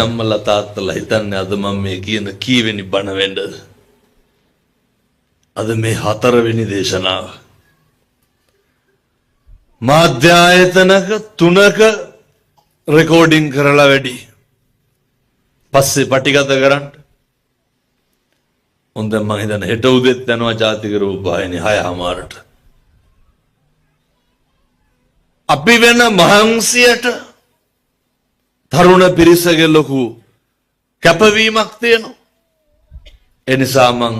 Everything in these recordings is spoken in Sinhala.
අම්මලා තාත්තලා හිතන්නේ අද මම මේ කියන කීවෙනි බණ වෙන්නද? අද මේ 4 වෙනි දේශනාව. මාධ්‍ය ආයතනක 3ක රෙකෝඩින් කරලා වැඩි. පස්සේ පටිගත කරන්න. හොඳ මම හිතන්නේ හෙට උදේත් යනවා ජාතික රූපවාහිනිය 6:00ට. අපි වෙන මහන්සියට තරුණ පිරිසගේ ලොකු කැපවීමක් තියෙනවා. ඒ නිසා මං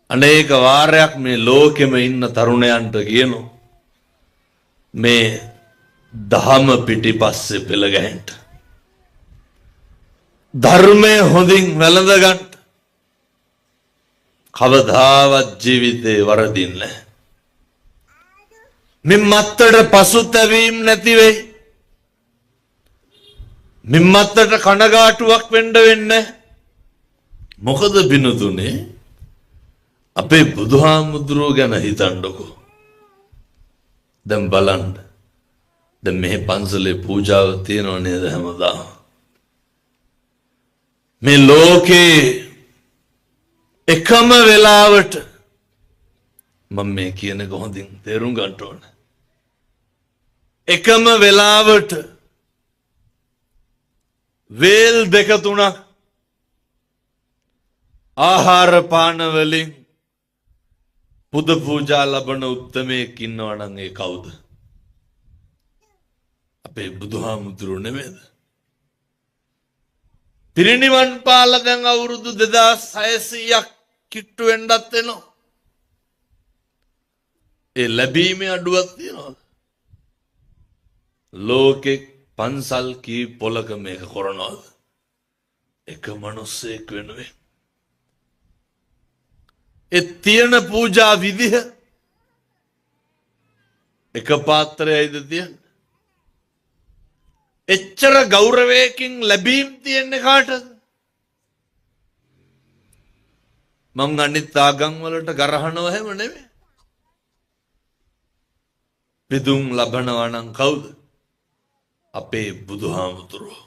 අනේක වාරයක් මේ ලෝකෙම ඉන්න තරුණයන්ට කියනවා මේ දහම පිටිපස්සේ පෙළ ගැහෙන්න. ධර්මය හොඳින් වැළඳ ගන්න. කවදාවත් ජීවිතේ වරදින්නේ නැහැ. මිම්මත්තට පසුතැවීම් නැති වෙයි. මිම්මත්තට කනගාටුවක් වෙන්න වෙන්නේ. මොකද බිනුතුනේ අපේ බුදුහාමුදුරුවෝ ගැන හිතන්නකෝ. දැන් බලන්න. දැන් මේ පන්සලේ පූජාව තියෙනව නේද හැමදාම? මේ ලෝකේ එකම වෙලාවට මම මේ කියන එක හොඳින් තේරුම් ගන්න ඕන. එකම වෙලාවට වේල් 2-3 ආහාර පාන වලින් පුද පූජා ලබන උත්තමයෙක් ඉන්නවා නම් ඒ කවුද? අපේ බුදුහාමුදුරුවෝ නෙමෙයිද? පිරිනිවන් පාලා දැන් අවුරුදු 2600ක් කිට්ටු වෙන්නත් වෙනවා. ඒ ලැබීමේ අඩුවක් තියනවද? ලෝකෙ පන්සල් කී පොලක මේක කරනවද? එක මිනිස්සෙක් වෙනුවෙන්. ඒ තියෙන පූජා විදිහ එක පාත්‍රයයිද තියන්නේ? එච්චර ගෞරවයකින් ලැබීම් තියෙන්නේ කාටද? මං අනිත් ආගම් වලට ගරහනව හැම නෙමෙයි. පිදුම් ලබනවා නම් කවුද? අපේ බුදුහාමුදුරුවෝ.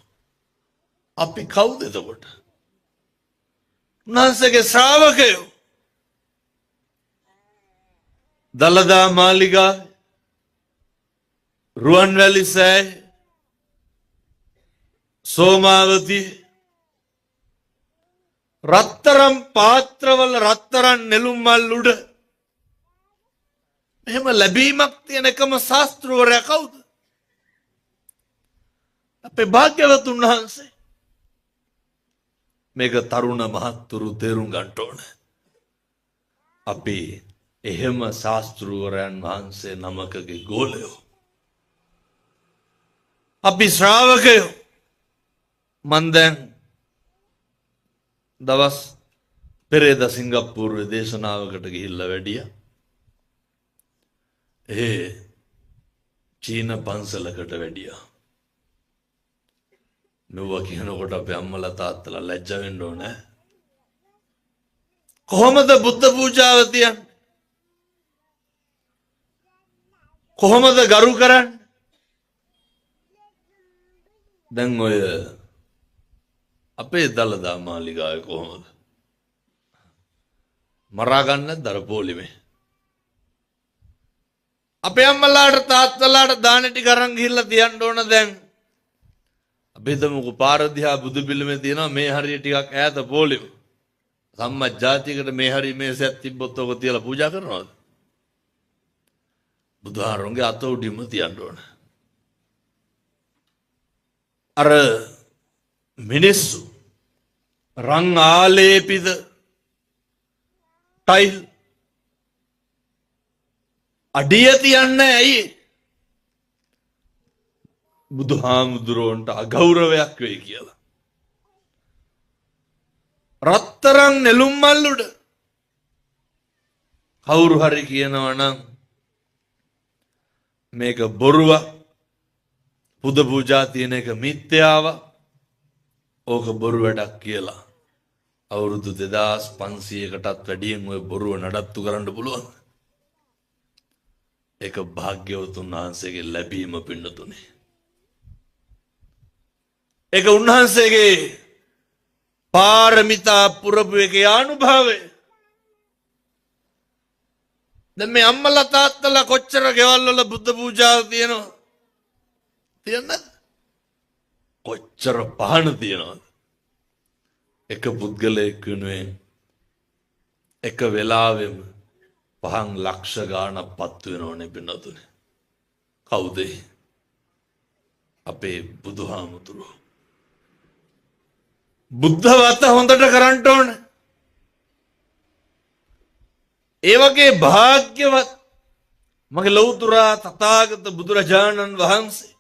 අපි කවුද එතකොට? උන්වහන්සේගේ ශ්‍රාවකයෝ. දලදා මාලිගාවේ රුවන්වැලි සෑය සෝමාවති රත්තරම් පාත්‍රවල රත්තරන් නෙළුම් මල් උඩ මෙහෙම ලැබීමක් තියෙන එකම ශාස්ත්‍රවරයා කවුද? අපේ භාග්‍යවතුන් වහන්සේ. මේක තරුණ මහත්තුරු තේරුම් ගන්න ඕන. අපි එහෙම ශාස්ත්‍රවරයන් වහන්සේ නමකගේ ගෝලයෝ. අපි ශ්‍රාවකයෝ. මන් දැන් දවස් පෙරේද සිංගප්පූරුවේ දේශනාවකට ගිහිල්ලා වැඩියා. චීන පන්සලකට වැඩියා. මෙව්වා කියනකොට අපේ අම්මලා තාත්තලා ලැජ්ජ වෙන්න ඕනේ. කොහොමද බුද්ධ පූජාව තියන්නේ? කොහොමද ගරු කරන්නේ? දැන් ඔය අපේ දලදා මාලිගාවේ කොහොමද? මරා ගන්නද දරපෝලිමේ? අපේ අම්මලාට තාත්තලාට දාන ටික අරන් ගිහිල්ලා තියන්න ඕන දැන්. අපි හිතමුකෝ පාර දිහා බුදු පිළිමේ තියෙනවා මේ හරිය ටිකක් ඈත පොලිම. සම්මා ජාතියකට මේ හරිය මේසයක් තිබ්බොත් ඔක තියලා පූජා කරනවද? බුදුහාරොන්ගේ අත උඩින්ම තියන්න ඕන. අර මිනිස්සු රං ආලේපිත ටයිල් අඩිය තියන්නේ ඇයි? බුදුහාමුදුරුවන්ට අගෞරවයක් වෙයි කියලා. රත්තරන් නෙළුම් මල් උඩ කවුරු හරි කියනවා නම් මේක බොරුවක්, පුද පූජා තියෙන එක මිත්‍යාවක්, ඕක බොරු වැඩක් කියලා අවුරුදු 2500කටත් වැඩියෙන් ওই බොරුව නඩත්තු කරන්න පුළුවන්. ඒක භාග්‍යවතුන් වහන්සේගේ ලැබීම පින්නතුනේ. ඒක උන්වහන්සේගේ පාරමිතා පුරපු එකේ අනුභවය. දැන් මේ අම්මලා තාත්තලා කොච්චර ගෙවල් වල බුද්ධ පූජා තියෙනවද? තියන්නද? කොච්චර පහන තියනවද? එක පුද්ගලයෙක් වෙනුවෙන් එක වෙලාවෙම පහන් ලක්ෂ ගාණක් පත් වෙනවනේ පින්නතුනේ. කවුද? අපේ බුදුහාමුදුරුවෝ. බුද්ධ වත හොඳට කරන්න ඕන. ඒ වගේ භාග්‍යවත් මගේ ලෞතුරා තථාගත බුදුරජාණන් වහන්සේ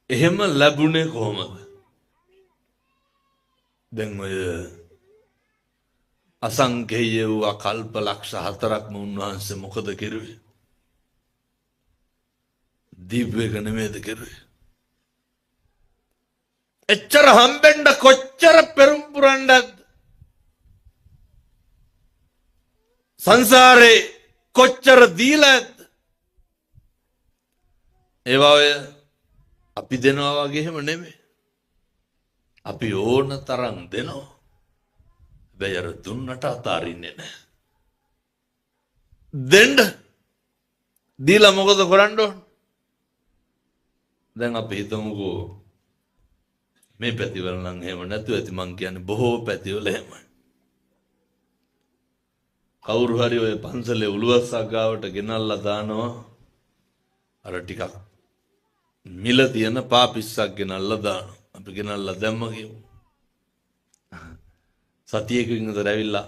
එහෙම ලැබුණේ කොහොමද? දැන් ඔය අසංඛේය වූ කල්ප ලක්ෂ 4ක්ම උන්වහන්සේ මොකද කෙරුවේ? දිව්‍යක නෙමෙයිද කෙරුවේ? එච්චර හම්බෙන්න කොච්චර පෙරම් පුරන්නද? සංසාරේ කොච්චර දීලාද? ඒවා ඔය අපි දෙනවා වගේ එහෙම නෙමෙයි. අපි ඕන තරම් දෙනවා. හැබැයි අර දුන්නට අතාරින්නේ නැහැ. දෙන්න දීලා මොකද කරන්න ඕන? දැන් අපි හිතමුකෝ මේ පැතිවල නම් එහෙම නැතුව ඇති. මං කියන්නේ බොහෝ පැතිවල එහෙමයි. කවුරු හරි ඔය පන්සලේ උළුවස්සක් ගාවට ගෙනල්ලා දානවා. අර ටිකක් මිල තියෙන පාපිස්සක් ගෙනල්ලා දානවා. අපි ගෙනල්ලා දැම්ම කියමු. සතියකින් විතර ඇවිල්ලා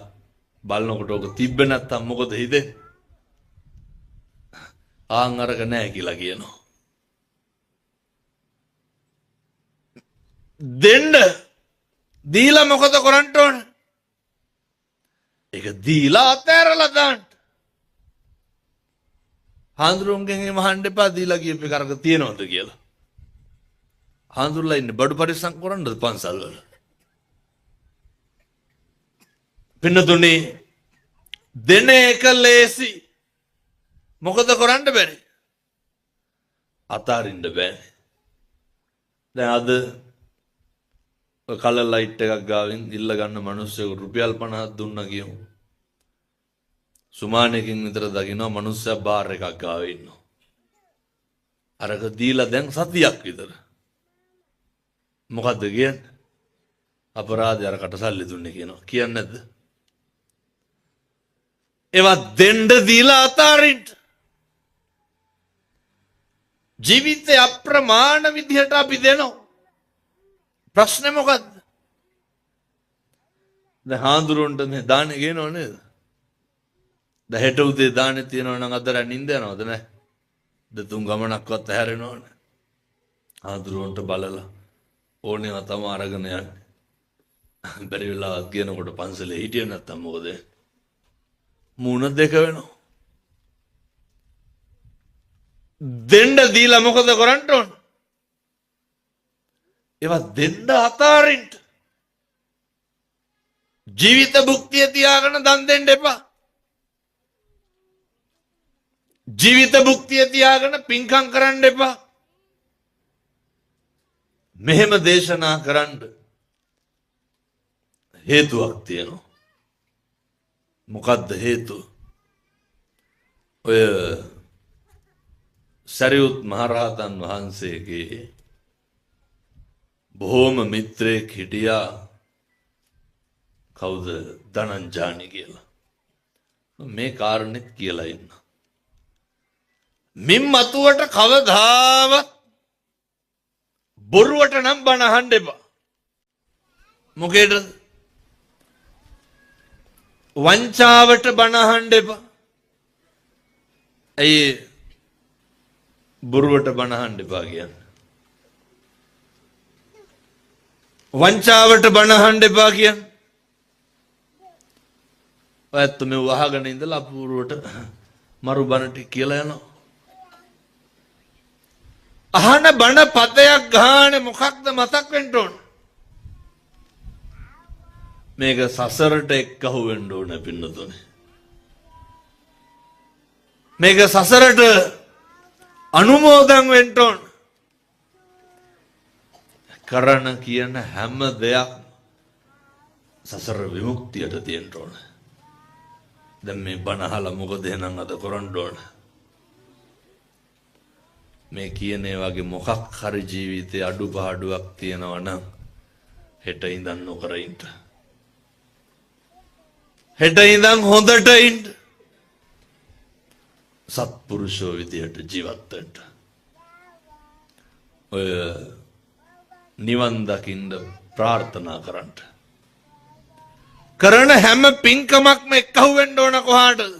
බලනකොට ඔක තිබ්බ නැත්තම් මොකද හිතෙන්නේ? ආන් අරක නැහැ කියලා කියනවා. දෙන්න දීලා මොකද කරන්න ඕන? ඒක දීලා අතෑරලා දාන්න. හාමුදුරුවන්ගෙන් මහන්න එපා දීලා කියපු කරක තියනවද කියලා. හාමුදුරුවලා ඉන්නේ බඩු පරිස්සම් කරන්නද පන්සල් වල? පින්නතුනේ දෙන එක ලේසි. මොකද කරන්න බැරි? අතාරින්න බෑ. දැන් අද කලර් ලයිට් එකක් ගාවින් ඉල්ල ගන්න මිනිස්සුෙකුට රුපියල් 50ක් දුන්නා කියමු. සුමානකින් විතර දකිනවා මිනිස්සයා බාර් එකක් ගාවේ ඉන්නවා. අරක දීලා දැන් සතියක් විතර. මොකද්ද කියන්නේ? අපරාධය අරකට සල්ලි දුන්නේ කියනවා. කියන්නේ නැද්ද? ඒවා දෙන්න දීලා අතාරින්න. ජීවිතේ අප්‍රමාණ විදිහට අපි දෙනවා. ප්‍රශ්නේ මොකද්ද? දැන් හාඳුරුන්ට මේ දානේ ගේනව නේද? දැන් හෙට උදේ දානේ තියනවා නම් අද රැ නිින්ද යනවද නැහැ? දෙතුන් ගමනක්වත් ඇහැරෙනවනේ. හාඳුරුන්ට බලලා ඕනේවා තමයි අරගෙන යන්නේ. බැරි වෙලාවත් කියනකොට පන්සලේ හිටියේ නැත්තම් මොකද? මූණ දෙක වෙනවා. දෙන්න දීලා මොකද කරන්න ඕන? ඒවා දෙන්න අතාරින්න. ජීවිත භුක්තිය තියාගෙන දන් දෙන්න එපා. ජීවිත භුක්තිය තියාගෙන පින්කම් කරන්න එපා. මෙහෙම දේශනා කරන්න හේතුවක් තියෙනවා. මොකද්ද හේතුව? ඔය සරියුත් මහරහතන් වහන්සේගේ බොහෝම මිත්‍රයෙක් හිටියා. කවුද? ධනංජානි කියලා. මේ කාරණෙත් කියලා ඉන්න. මින් මතුවට කවදාවත් බොරුවට නම් බණ අහන්න එපා. මොකේද? වංචාවට බණ අහන්න එපා. ඇයි බොරුවට බණ අහන්න එපා කියන්නේ? වංචාවට බණ අහන්න එපා කියන්නේ? ඔයත් මේ වහගෙන ඉඳලා අපූර්වට මරු බණ ටික කියලා යනවා. අහන බණ පදයක් ගානේ මොකක්ද මතක් වෙන්න ඕන? මේක සසරට එක්කහුව වෙන්න ඕන පින්නතුනේ. මේක සසරට අනුමෝදන් වෙන්න ඕන. කරන කියන හැම දෙයක් සසර විමුක්තියට තියෙන්න ඕන. දැන් මේ බණ අහලා මොකද එහෙනම් අද කරන්න ඕන? මේ කියන ඒ වගේ මොකක් හරි ජීවිතේ අඩුපාඩුවක් තියෙනවා නම් හෙට ඉඳන් නොකර ඉන්න. හෙට ඉඳන් හොඳට ඉන්න. සත්පුරුෂෝ විදියට ජීවත් වෙන්න. ඔය නිවන් දකින්න ප්‍රාර්ථනා කරන්න. කරන හැම පින්කමක්ම එක්කහුව වෙන්න ඕන කොහාටද?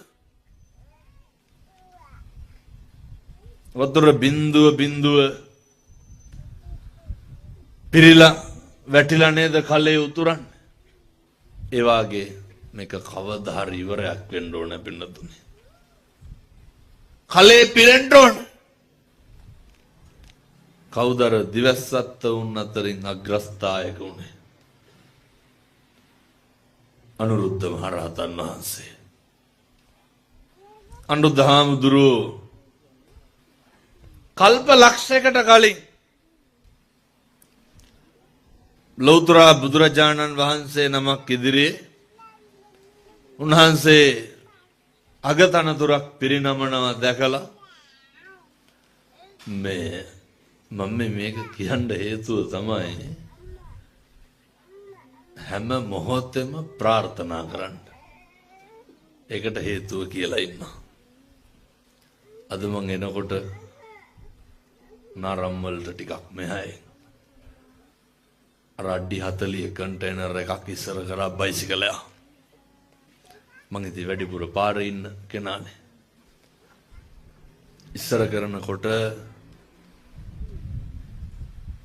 වතුර බින්දුව පිරිලා වැටිලා නේද කලේ උතුරන්නේ? ඒ වාගේ මේක කවදා හරි ඉවරයක් වෙන්න ඕන පින්නතුනේ. කලේ පිරෙන්න ඕන. කවුදර දිවස්සත්ත වුන් අතරින් අග්‍රස්ථායක උනේ? අනුරුද්ධ මහරහතන් වහන්සේ. අනුරුද්ධ හාමුදුරුවෝ කල්ප ලක්ෂයකට කලින් ලෞතර බුදුරජාණන් වහන්සේ නමක් ඉදිරියේ උන්වහන්සේ අගතනතුරක් පිරිනමනවා දැකලා මම මේක කියන්න හේතුව තමයි හැම මොහොතෙම ප්‍රාර්ථනා කරන්න. ඒකට හේතුව කියලා ඉන්නවා. අද මං එනකොට නාරම් වලට ටිකක් මෙහායි අර අඩි 40 කන්ටේනර් එකක් ඉස්සර කරා බයිසිකලයක්. මං ඉතින් වැඩිපුර පාරේ ඉන්න කෙනානේ. ඉස්සර කරනකොට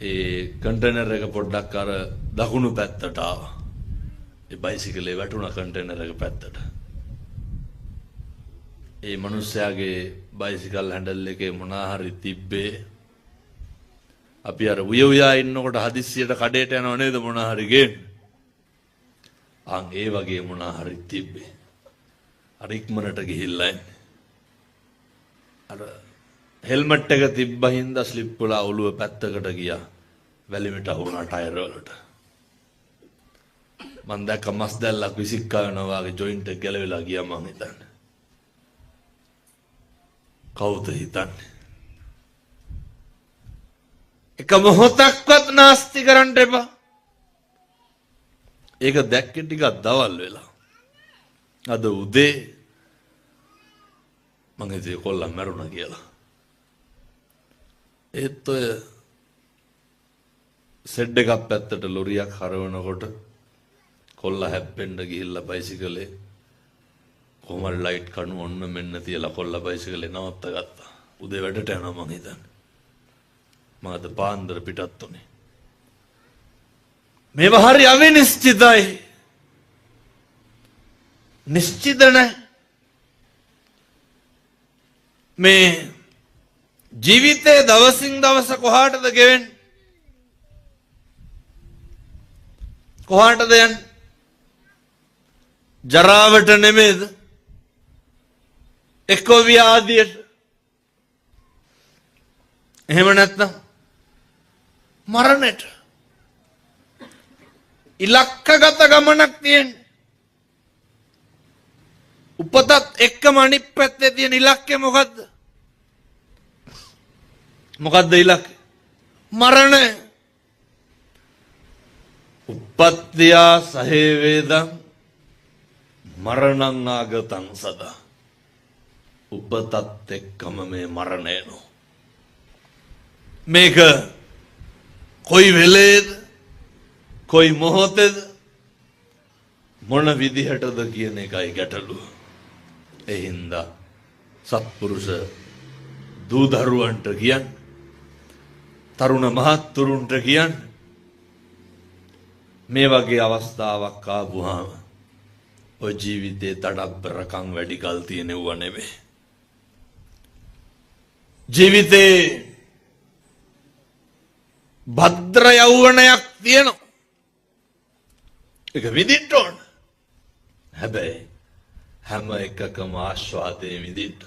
ඒ කන්ටේනර් එක පොඩ්ඩක් අර දකුණු පැත්තට ආවා. ඒ බයිසිකලේ වැටුණා කන්ටේනර් එක පැත්තට. ඒ මිනිස්යාගේ බයිසිකල් හැන්ඩල් එකේ මොනා හරි තිබ්බේ. අපි අර උයා ඉන්නකොට හදිස්සියට කඩේට යනව නේද මොනා හරි ගේන්න. ඒ වගේ මොනා හරි තිබ්බේ. අර ඉක්මනට ගිහිල්ලා එන්නේ. අර හෙල්මට් එක තිබ්බ හින්දා ස්ලිප් වල ඔළුව පැත්තකට ගියා. වැලිමිට අහුණා ටයර් වලට. මං දැක්ක මස් දැල්ලක් විසික්කා වෙනවා වගේ ජොයින්ට් එක ගැලවිලා ගියා මං හිතන්නේ. කවුද හිතන්නේ? එක මොහොතක්වත් නාස්ති කරන්න එපා. ඒක දැක්කේ ටිකක් දවල් වෙලා. අද උදේ මං හිතුවේ කොල්ලා මැරුණා කියලා. ඒත් ඔය සෙඩ් එකක් පැත්තට ලොරියක් හරවනකොට කොල්ලා හැප්පෙන්න ගිහිල්ලා බයිසිකලේ කොහමද ලයිට් කණු ඔන්න මෙන්න තියලා කොල්ලා බයිසිකලේ නවත්ත ගත්තා. උදේ වැඩට යනවා මං හිතන්නේ. මම අද පාන්දර පිටත් උනේ. මේවා හරි අවිනිශ්චිතයි. නිශ්චිත නැහැ. මේ ජීවිතේ දවසින් දවස කොහාටද ගෙවෙන්නේ? කොහාටද යන්නේ? ජරාවට නෙමෙයිද? එක්කෝ ව්‍යාධියට. එහෙම නැත්නම් මරණයට. ඉලක්කගත ගමනක් තියෙන්නේ. උපතත් එක්කම අනිත් පැත්තේ තියෙන ඉලක්කය මොකද්ද? මොකද්ද ඉලක්කය? මරණය. උපත්ත්‍යා සහේ වේදං මරණං ආගතං සදා. උපතත් එක්කම මේ මරණය නෝ. මේක කොයි වෙලේද කොයි මොහොතේද මොන විදිහටද කියන එකයි ගැටලුව. ඒ හින්දා සත්පුරුෂ දූ දරුවන්ට කියන්න, තරුණ මහත්තුරුන්ට කියන්න, මේ වගේ අවස්ථාවක් ආවම ඔය ජීවිතේ තඩබ්බරකම් වැඩි කල් තියෙනව නෙමෙයි. ජීවිතේ භද්‍ර යෞවනයක් තියෙනවා. ඒක විඳින්න ඕන. හැබැයි හැම එකකම ආස්වාදයේ විඳින්න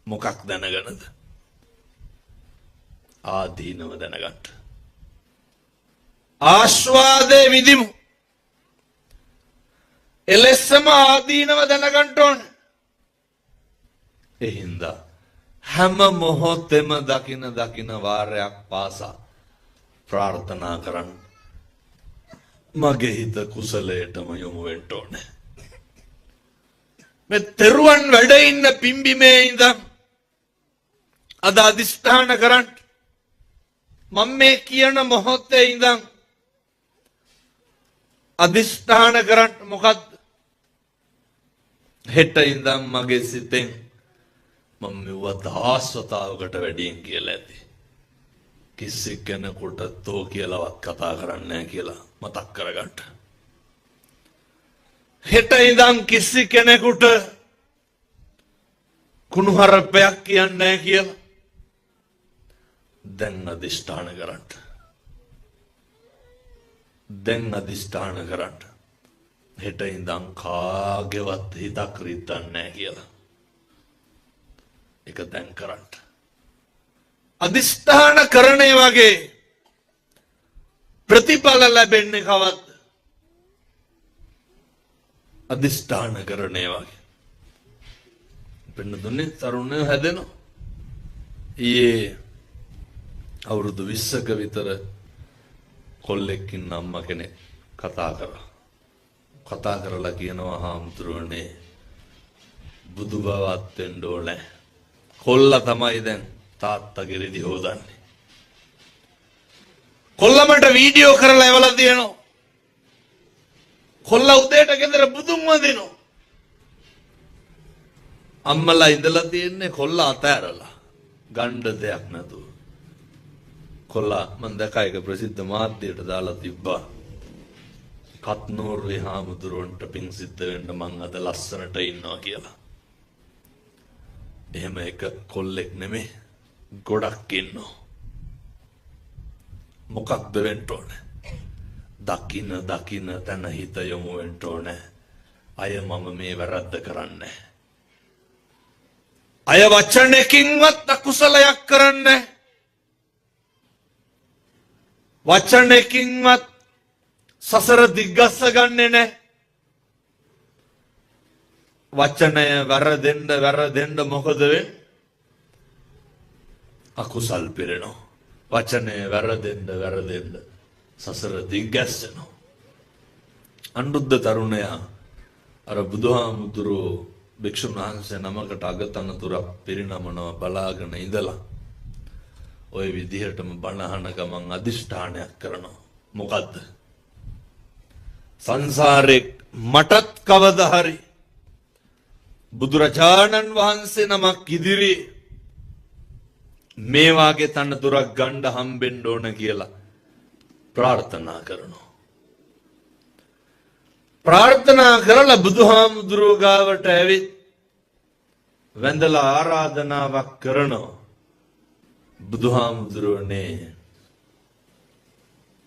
මොකක් දැනගනද? ආදීනව දැනගන්න. ආස්වාදේ විදිමු. එලෙසම ආදීනව දැනගන්න ඕන. ඒ හින්දා හැම මොහොතෙම දකින වාරයක් පාසා ප්‍රාර්ථනා කරන්න. මගේ හිත කුසලයටම යොමු වෙන්න ඕනේ. මේ තෙරුවන් වැඩ ඉන්න පිම්බිමේ ඉඳන් අද අදිෂ්ඨාන කරන්න. මම මේ කියන මොහොතේ ඉඳන් අදිෂ්ඨාන කරන්න. මොකද්ද? හෙට ඉඳන් මගේ සිතෙන් මම මෙව දහස්වතාවකට වැඩියෙන් කියලා ඇති. කිසි කෙනෙකුට තෝ කියලාවත් කතා කරන්නේ නැහැ කියලා මතක් කරගන්න. හෙට ඉඳන් කිසි කෙනෙකුට කුණුහරුපයක් කියන්නේ නැහැ කියලා දැන් අදිෂ්ඨාන කරන්න. දැන් අදිෂ්ඨාන කරන්න. හෙට ඉඳන් කාගේවත් හිතක් රිද්දන්නේ නැහැ කියලා. ඒක දැන් කරන්න. අදිෂ්ඨාන කරන්නේ වගේ ප්‍රතිඵල ලැබෙන්නේ කවද්ද? අදිෂ්ඨාන කරන්නේ වගේ. පින්නතුනේ තරුණයෝ හැදෙනවා. ඊයේ අවුරුදු 20ක විතර කොල්ලෙක්කින් අම්මා කෙනෙක් කතා කරලා කියනවා හාමුදුරුවනේ බුදු බවත් වෙන්න ඕනේ. කොල්ලා තමයි දැන් තාත්තගේ රෙදි හොදන්නේ. කොල්ලමට වීඩියෝ කරලා එවලා දෙනවා. කොල්ලා උදේට ගෙදර බුදුන් වදිනවා. අම්මලා ඉඳලා තියෙන්නේ කොල්ලා අතෑරලා ගණ්ඩ දෙයක් නැතුව. කොල්ලා මම දැක්කා එක ප්‍රසිද්ධ මාධ්‍යයට දාලා තිබ්බා. කත්නෝරුවේ හාමුදුරුවන්ට පිං සිද්ධ වෙන්න මං අද ලස්සනට ඉන්නවා කියලා. එහෙම එක කොල්ලෙක් නෙමෙයි ගොඩක් ඉන්නවා. මොකක්ද වෙන්න ඕනේ? දකින්න තන හිත යොමු වෙන්න ඕනේ. අය මම මේ වැරද්ද කරන්නේ. අය වචනකින්වත් අකුසලයක් කරන්නේ. වචනකින්වත් සසර දිග්ගස්ස ගන්නෙ නැහැ. වචනය වැරදෙන්න මොකද වෙන්නේ? අකුසල් පිරෙනවා. වචනය වැරදෙන්න සසර දිග්ගැස්සෙනවා. අනුරුද්ධ තරුණයා අර බුදුහාමුදුරුවෝ භික්ෂුන් වහන්සේ නමකට අගතනතුරක් පිරිනමනවා බලාගෙන ඉඳලා ওই විදිහටම බණ අහන ගමන් අදිෂ්ඨානයක් කරනවා. මොකද්ද? සංසාරේ මටත් කවදා හරි බුදුරජාණන් වහන්සේ නමක් ඉදිරි මේ වාගේ තනතුරක් ගන්න හම්බෙන්න ඕන කියලා ප්‍රාර්ථනා කරනවා. ප්‍රාර්ථනා කරලා බුදුහාමුදුරුවෝ ගාවට ඇවිත් වැඳලා ආරාධනාවක් කරනවා. බුදුහාමුදුරුවනේ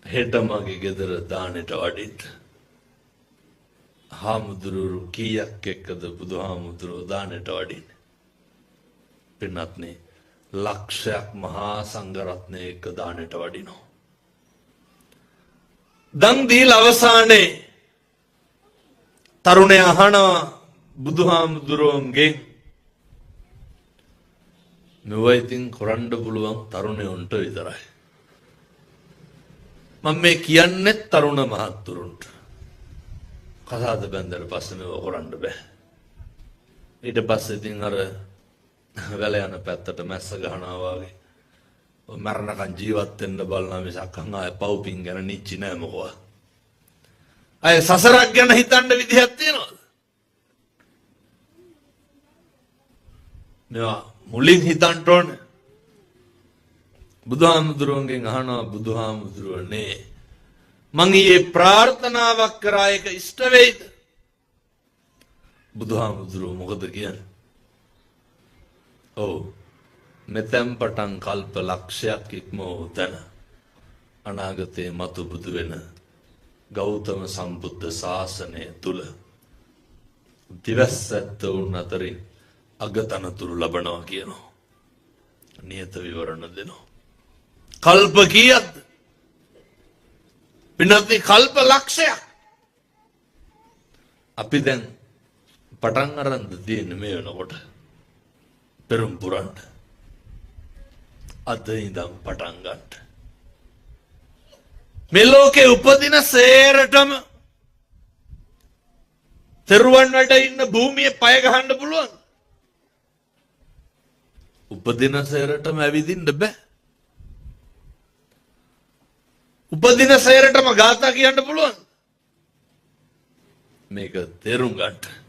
හෙට මගේ ගෙදර දානෙට වඩින්න. හාමුදුරුවෝ කීයක් එක්කද බුදුහාමුදුරුවෝ දානෙට වඩින්නේ? පින්වත්නි ලක්ෂයක් මහා සංඝරත්නය එක්ක දානෙට වඩිනවා. දන් දීලා අවසානයේ තරුණයා අහනවා බුදුහාමුදුරුවන්ගෙන් මෙව ඉතින් කරන්න පුළුවන් තරුණයන්ට විතරයි. මම මේ කියන්නේ තරුණ මහත්තුරුන්ට. කසාද බැන්දට පස්සේ මේව කරන්න බෑ. ඊට පස්සේ ඉතින් අර වැල යන පැත්තට මැස්ස ගහනවා වගේ මරණකන් ජීවත් වෙන්න බලනවා මිසක් ආය පව්පින් ගැන නිච්චි නෑ මොකවා. අය සසරක් ගැන හිතන්න විදිහක් තියනවද? මේවා මුලින් හිතන්න ඕනේ. බුදුහාමුදුරුවන්ගෙන් අහනවා බුදුහාමුදුරුවනේ මං ඊයේ ප්‍රාර්ථනාවක් කරා ඒක ඉෂ්ට වෙයිද? බුදුහාමුදුරුවෝ මොකද කියන්නේ? ඔව් මෙතෙන් පටන් කල්ප ලක්ෂයක් ඉක්මවූ තැන අනාගතයේ මතු බුදු වෙන ගෞතම සම්බුද්ධ ශාසනය තුල දිවස්සැත්තවුන් අතරින් අගතනතුරු ලබනවා කියනවා. නියත විවරණ දෙනවා. කල්ප කීයක්ද? පින්නත්නි කල්ප ලක්ෂයක් අපි දැන් පටන් අරන් තියෙන්නේ මේ වෙනකොට පෙරම් පුරන්න අද ඉඳන් පටන් ගන්න මේ ලෝකේ උපදින සේරටම තෙරුවන් වලට ඉන්න භූමියේ පය ගහන්න පුළුවන් උපදින සේරටම ඇවිදින්න බෑ උපදින සේරටම ගාථා කියන්න පුළුවන් මේක තේරුම් ගන්න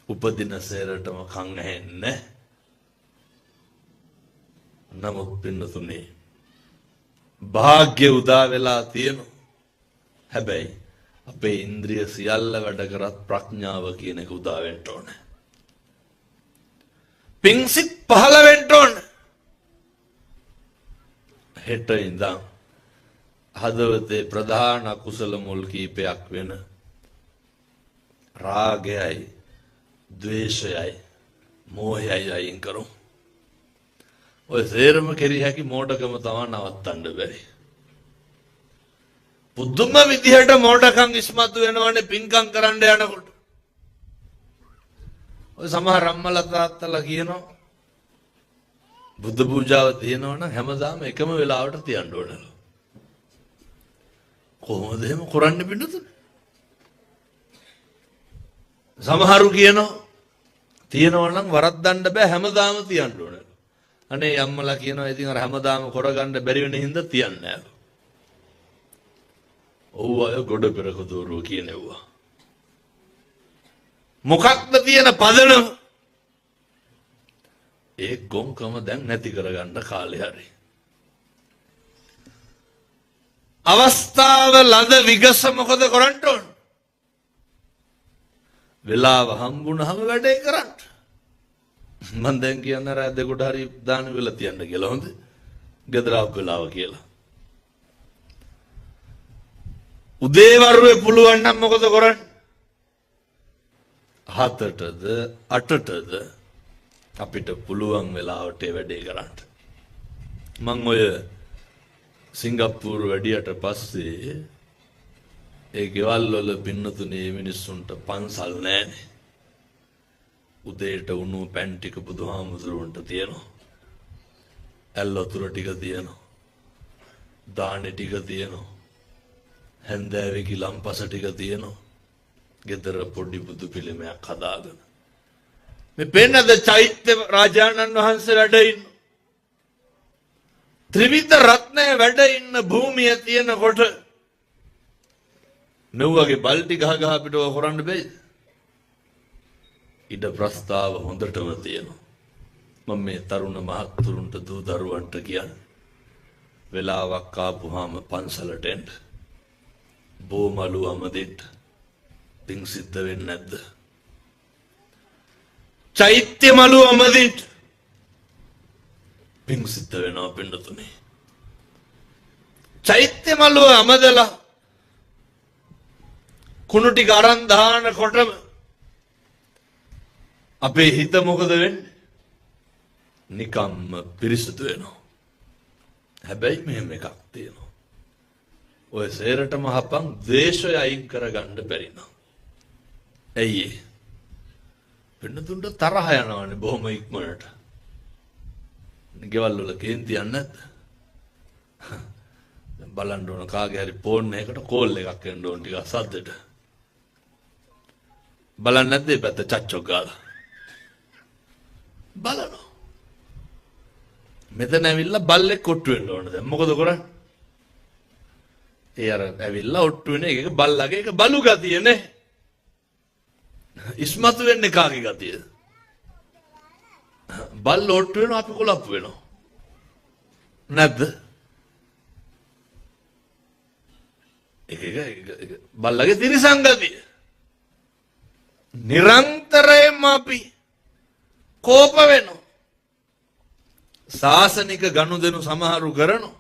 උපදින සේරටම කන් ඇහෙන්නේ නමුත් පින්නතුනේ භාග්‍ය උදා වෙලා තියෙනවා හැබැයි අපේ ඉන්ද්‍රිය සියල්ල වැඩ කරත් ප්‍රඥාව කියන එක උදා වෙන්න ඕනේ පිංසිත පහළ වෙන්න ඕනේ හෙට ඉඳන් හදවතේ ප්‍රධාන කුසල මුල් කීපයක් වෙන රාගයයි ද්වේෂයයි මෝහයයි අයින් කරමු ඔය සේරම කෙරෙහි හැකි මෝඩකම තමයි නවත්තන්න බැරි පුදුම විදිහට මෝඩකම් ඉස්මතු වෙනවනේ පින්කම් කරන්න යනකොට ඔය සමහර අම්මලා තාත්තලා කියනවා බුද්ධ පූජාව තියෙනවා නම් හැමදාම එකම වෙලාවට තියන්න ඕනලු කොහොමද එහෙම කරන්නේ පිටුතුනේ සමහරු කියනවා තියනවා නම් වරද්දන්න බෑ හැමදාම තියන්න ඕනලු අනේ අම්මලා කියනවා ඉතින් අර හැමදාම කරගන්න බැරි වෙන හින්දා තියන්නේ නෑලු ඔව් අය ගොඩ පෙරක දෝරුව කියනවා මොකක්ද තියෙන පදනම ඒ ගොංකම දැන් නැති කරගන්න කාලේ හරි අවස්ථාව ලද විගස මොකද කරන්න ඕන වෙලාව හම්බුනහම වැඩේ කරන්න මම දැන් කියන්න රෑ දෙකට හරි දාන වෙලා තියන්න කියලා හොඳ ගෙදරක් වෙලාව කියලා උදේ වරුවේ පුළුවන් නම් මොකද කරන්නේ 7ටද 8ටද අපිට පුළුවන් වෙලාවට වැඩේ කරන්න මම ඔය සිංගප්පූරු වැඩියට පස්සේ ඒ ගෙවල් වල පින්නතුනේ මිනිස්සුන්ට පන්සල් නැහැනේ උදේට උණු පැන් ටික බුදුහාමුදුරුවන්ට තියෙනවා ඇල් වතුර ටික තියෙනවා දානේ ටික තියෙනවා හැන්දෑවේ ගිලම්පස ටික තියෙනවා ගෙදර පොඩි බුදු පිළිමයක් හදාගෙන මේ පෙන්නද චෛත්‍ය රාජානන් වහන්සේ වැඩ ඉන්න ත්‍රිවිධ රත්නය වැඩ ඉන්න භූමිය තියෙනකොට මෙව්වගේ බල්ටි ගහ ගහ අපිට කරන්න බැයිද ඉඩ ප්‍රස්තාව හොඳටම තියෙනවා මම මේ තරුණ මහත්තුරුන්ට දූ දරුවන්ට කියන්නේ වෙලාවක් ආපුවාම පන්සලට එන්න බෝමලු අමදෙන්න පිං සිද්ධ වෙන්නේ නැද්ද චෛත්‍ය මලු අමදෙන්න පිං සිද්ධ වෙනවා පින්නතුනේ චෛත්‍ය මලු අමදලා කුණු ටික අරන් දානකොටම අපේ හිත මොකද වෙන්නේ නිකම්ම පිරිසුදු වෙනවා හැබැයි මෙහෙම එකක් තියෙනවා ඔය සේරටම හපන් ද්වේෂය අයින් කරගන්න බැරි නම් ඇයි පින්නතුන්ට තරහ යනවානේ බොහොම ඉක්මනට ගෙවල් වල කේන්ති යන්නේ නැද්ද බලන්න ඕන කාගේ හරි ෆෝන් එකකට කෝල් එකක් එන්න ඕන ටිකක් සද්දෙට බලන්න නැද්ද මේ පැත්ත චච්චෝ ගාලා බලනවා මෙතන ඇවිල්ලා බල්ලෙක් කොට්ටු වෙන්න ඕන දැන් මොකද කරන්නේ ඒ අර ඇවිල්ලා ඔට්ටු වෙන එක බල්ලගේ එක බලු ගතිය නේ ඉස්මතු වෙන්නේ කාගේ ගතියද බල්ල ඔට්ටු වෙනවා අපි කොලප්පු වෙනවා නැද්ද එක බල්ලගේ තිරිසන් ගතිය නිරන්තරයෙන්ම අපි කෝප වෙනවා සාසනික ගනුදෙනු සමහරු කරනවා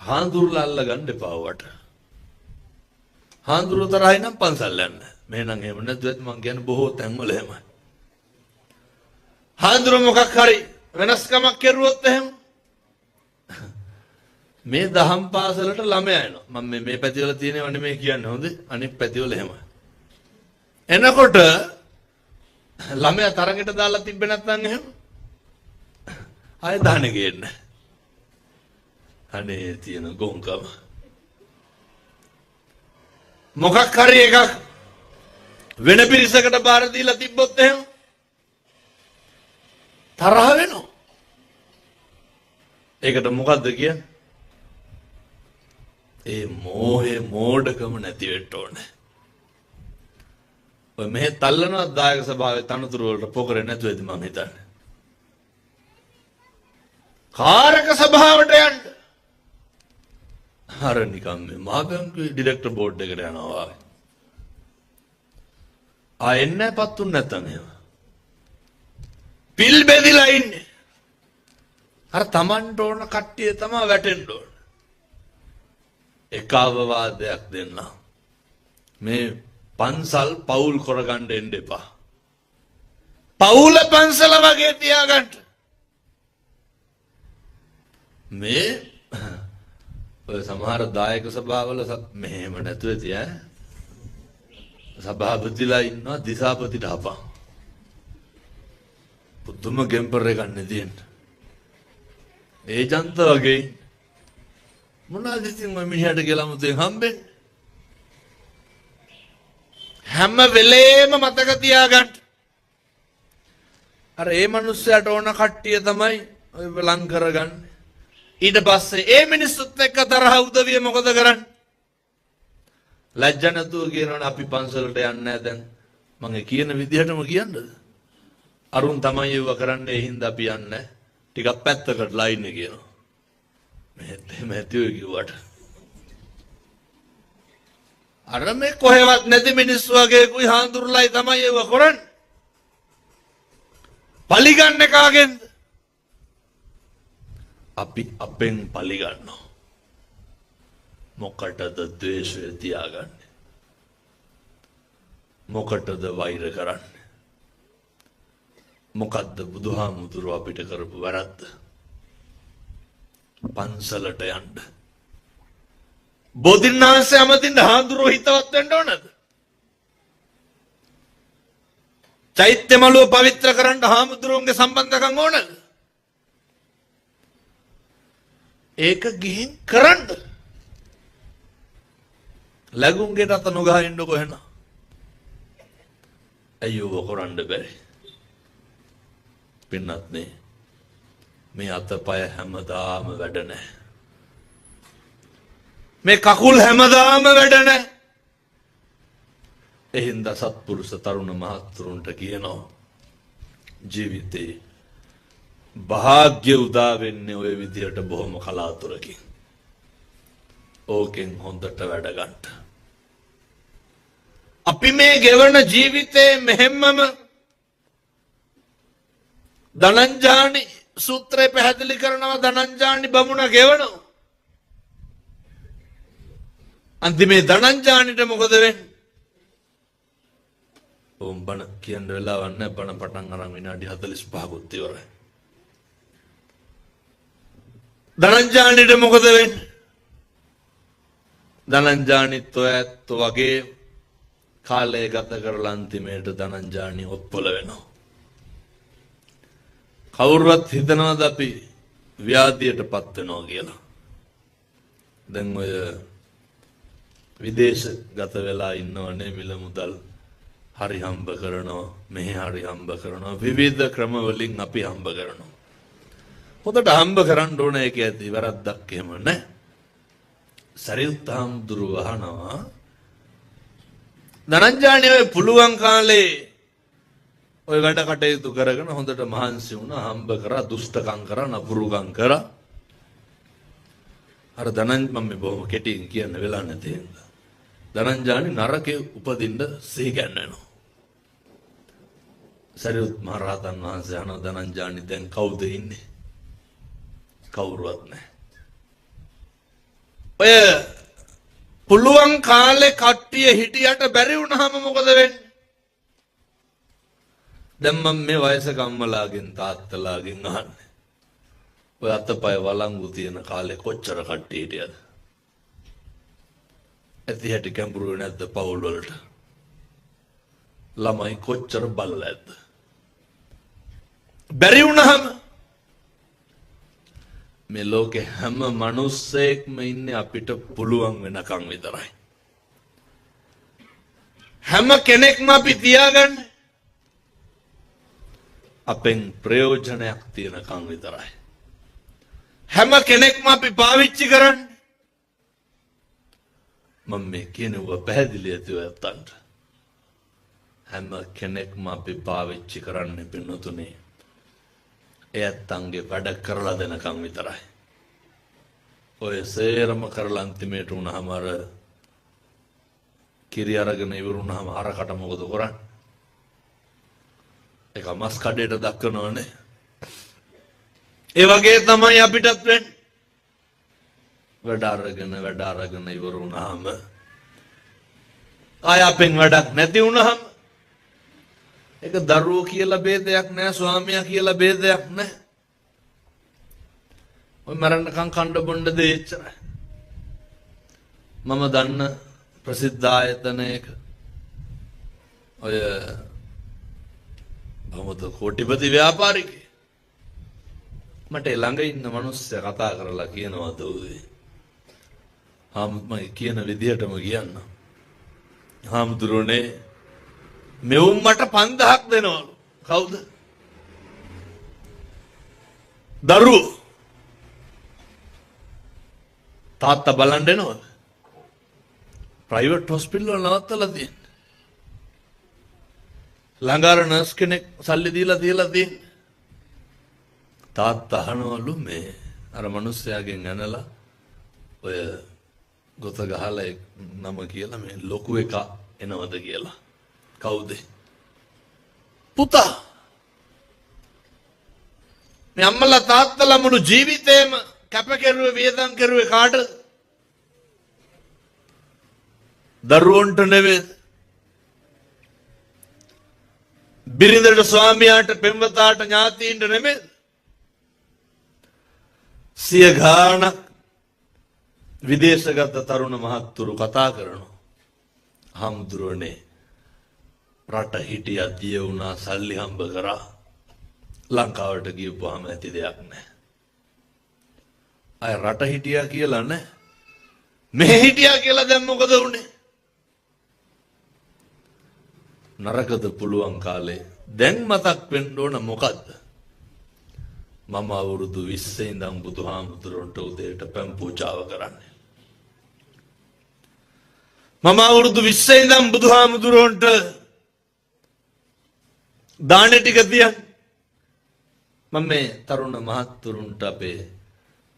හාඳුරුලා අල්ල ගන්න එපා වට හාඳුරු තරහයි නම් පන්සල් යන්න මේ නම් එහෙම නැද්ද මං කියන්නේ බොහෝ තැන්වල එහෙමයි හාඳුරු මොකක් හරි වෙනස්කමක් කෙරුවොත් එහෙම මේ දහම් පාසලට ළමයා එනවා. මම මේ පැතිවල තියෙනව නෙමෙයි කියන්නේ හොඳ. අනිත් පැතිවල එහෙමයි. එනකොට ළමයා තරඟට දාලා තිබ්බේ නැත්නම් එහෙම ආයෙ දාන්නේ ගේන්නේ. අනේ තියෙන ගොංකම. මොකක් හරි එකක් වෙන පිරිසකට බාර දීලා තිබ්බොත් එහෙම තරහ වෙනවා. ඒකට මොකද්ද කියන්නේ? ඒ මෝහේ මෝඩකම නැති වෙන්න ඕනේ. ඔය මෙහෙ තල්ලනවා දායක සභාවේ තනතුරු වලට පොකරේ නැතුවද මම හිතන්නේ. කාරක සභාවට යන්න. අර නිකම් මේ මහා බැංකුවේ ඩිරෙක්ටර් බෝඩ් එකට යනවා. එන්නේ පත්තුන් නැත්තම් එහෙම. පිල් බෙදිලා ඉන්නේ. අර Tamanට ඕන කට්ටිය තමයි වැටෙන්න ඕන. එකවවාදයක් දෙන්න. මේ පන්සල් පවුල් කරගන්න එන්න එපා. පවුල පන්සල වගේ තියාගන්න. මේ ඔය සමහර දායක සභාවල මෙහෙම නැතුව තියා සභාපතිලා ඉන්නවා දිසාපතිට අපා. පුදුම ගෙම්පර් එකක් නෙදින්න. ඒ ජන්ත වගේ මොනවාද ඉතින් මම මිනිහට කියලා මුතෙන් හම්බෙන්නේ. හැම වෙලේම මතක තියාගන්න. අර ඒ මිනිස්සයාට ඕන කට්ටිය තමයි ඔය ලං කරගන්නේ. ඊට පස්සේ ඒ මිනිස්සුත් එක්ක තරහ උදවිය මොකද කරන්නේ? ලැජ්ජ නැතුව කියනවනේ අපි පන්සලට යන්නේ නැහැ දැන්. මම කියන විදිහටම කියන්නද? අරුන් තමයි ඒව කරන්නේ ඒ හින්දා අපි යන්නේ. ටිකක් පැත්තකට ලයින් එක කියනවා. මේ කිව්වට අර මේ කොහෙවත් නැති මිනිස්සු වගේ කුයි හාඳුරුලයි තමයි ඒව කරන්නේ. පලිගන්නේ කාගෙන්ද? අපි අපෙන් පලිගන්නවා. මොකටද ද්වේෂය තියාගන්නේ? මොකටද වෛර කරන්නේ? මොකද්ද බුදුහාමුදුරුවෝ අපිට කරපු වැරද්ද? පන්සලට යන්න. බෝධින්නාංශය අමතින් හාමුදුරුවෝ හිතවත් වෙන්න ඕනද? චෛත්‍ය මළුව පවිත්‍ර කරන්න හාමුදුරුවන්ගේ සම්බන්ධකම් ඕනද? ඒක ගිහින් කරන්න. ලැබුම්ගේ රත නොගහ ඉන්න කොහෙන? අයියෝ කරන්න බැරි. පින්නත් නේ. මේ අතපය හැමදාම වැඩ නැහැ. මේ කකුල් හැමදාම වැඩ නැහැ. එහෙනම් සත්පුරුෂ තරුණ මහත්තුරුන්ට කියනවා ජීවිතේ භාග්‍ය උදා වෙන්නේ ওই විදියට බොහොම කලාතුරකින්. ඕකෙන් හොඳට වැඩ ගන්න. අපි මේ ගෙවන ජීවිතේ මෙහෙම්මම ධනංජානි සූත්‍රය පැහැදිලි කරනවා. ධනංජානි බමුණ ගෙවනවා. අන්තිමේ ධනංජානිට මොකද වෙන්නේ? බණ කියන්න වෙලාවක් නැහැ. බණ පටන් අරන් විනාඩි 45කුත් ඉවරයි. ධනංජානිට මොකද වෙන්නේ? ධනංජානිත් ඔයත් වගේ කාලය ගත කරලා අන්තිමේට ධනංජානි ඔත්පොල වෙනවා. කවුරුවත් හිතනවාද අපි ව්‍යාධියටපත් වෙනවා කියලා? දැන් ඔය විදේශ ගත වෙලා ඉන්නවනේ මිල මුදල් හරි හම්බ කරනවා, මෙහි හරි හම්බ කරනවා, විවිධ ක්‍රම වලින් අපි හම්බ කරනවා. හොඳට හම්බ කරන්න ඕන එක ඇති වැරද්දක් එහෙම නැහැ. සරියුත් හාමුදුරුවෝ අහනවා ධනංජානි ඔය පුළුවන් කාලේ ඔය වැඩ කටයුතු කරගෙන හොඳට මහන්සි වුණා, හම්බ කරා, දුෂ්ටකම් කරා, නපුරුකම් කරා. අර මම බොහොම කෙටියෙන් කියන්න වෙලා නැති හින්දා ධනංජානි නරකේ උපදින්න සිහි ගන්නවා. සරියුත් මහ රහතන් වහන්සේ අහන ධනංජානි දැන් කවුද ඉන්නේ? කවුරුවත් නැහැ. ඔය පුළුවන් කාලේ කට්ටිය හිටියට බැරි වුණාම මොකද වෙන්නේ? දැන් මම මේ වයසක අම්මලාගෙන් තාත්තලාගෙන් අහන්නේ. ඔය අතපය වළංගු තියෙන කාලේ කොච්චර කට්ටිය හිටියද? ඇති හැටි කැඹුරු නැද්ද පවුල් වලට? ළමයි කොච්චර බල්ලැද්ද? බැරි වුණාම මේ ලෝකේ හැම මිනිස්සෙක්ම ඉන්නේ අපිට පුළුවන් වෙනකන් විතරයි. හැම කෙනෙක්ම අපි තියාගන්න අපෙන් ප්‍රයෝජනයක් තියෙනකන් විතරයි. හැම කෙනෙක්ම අපි පාවිච්චි කරන්නේ මම මේ කියනවා පැහැදිලි ඇතිව යත්තන්ට. හැම කෙනෙක්ම අපි පාවිච්චි කරන්නේ පින්නතුනේ එයත්න්ගේ වැඩ කරලා දෙනකම් විතරයි. ඔය සේරම කරලා අන්තිමේට වුණාම අර කිරි අරගෙන ඉවරුණාම අරකට මොකද කරන්නේ? ඒක මස් කඩේට දක්වනවනේ. ඒ වගේ තමයි අපිටත් වෙන්නේ. වැඩ අරගෙන ඉවරුණාම ආය අපෙන් වැඩක් නැති වුණාම ඒක දරුවෝ කියලා ભેදයක් නැහැ, ස්වාමියා කියලා ભેදයක් නැහැ. ඔය මරණකම් කණ්ඩ බොණ්ඩ දෙච්චරයි. මම දන්න ප්‍රසිද්ධ ආයතනයක ඔය බමුද කෝටිපති ව්‍යාපාරිකේ මට ළඟ ඉන්න මිනිස්සයා කතා කරලා කියනවා දෝවේ මම කියන විදිහටම කියන්න. හාමුදුරනේ මෙවුන් මට 5000ක් දෙනවලු. කවුද? දරුවෝ. තාත්තා බලන් දෙනවද? ප්‍රයිවට් හොස්පිටල් වල නවත්තලා තියෙන්නේ. ළඟාර නර්ස් කෙනෙක් සල්ලි දීලා තියෙන්නේ. තාත්තා අහනවලු මේ අර මිනිස්සයාගෙන් ඇනලා ඔය ගොත ගහලා නම කියලා මේ ලොකු එක එනවද කියලා. කවුද? පුතා. මේ අම්මලා තාත්තලා මුළු ජීවිතේම කැපකරුවේ වියදම් කරුවේ කාටද? දරුවන්ට නෙවෙයි. බිරිඳට, ස්වාමියාට, පෙම්වතාට, ඥාතීන්ට නෙවෙයි. සිය ගාණක් විදේශගත තරුණ මහත්තුරු කතා කරනවා. හම්දුරනේ රට හිටියා දිය වුණා සල්ලි හම්බ කරා ලංකාවට ගියපුවාම ඇති දෙයක් නැහැ. අය රට හිටියා කියලා නැහැ. මෙහෙ හිටියා කියලා දැන් මොකද වුනේ? නරකද පුළුවන් කාලේ දැන් මතක් වෙන්න ඕන මොකද්ද? මම අවුරුදු 20 ඉඳන් බුදුහාමුදුරන්ට උදේට පැන් පූජාව කරන්නේ. මම අවුරුදු 20 ඉඳන් බුදුහාමුදුරන්ට දාන ටික තියන්නේ. මම මේ තරුණ මහත්තුරුන්ට අපේ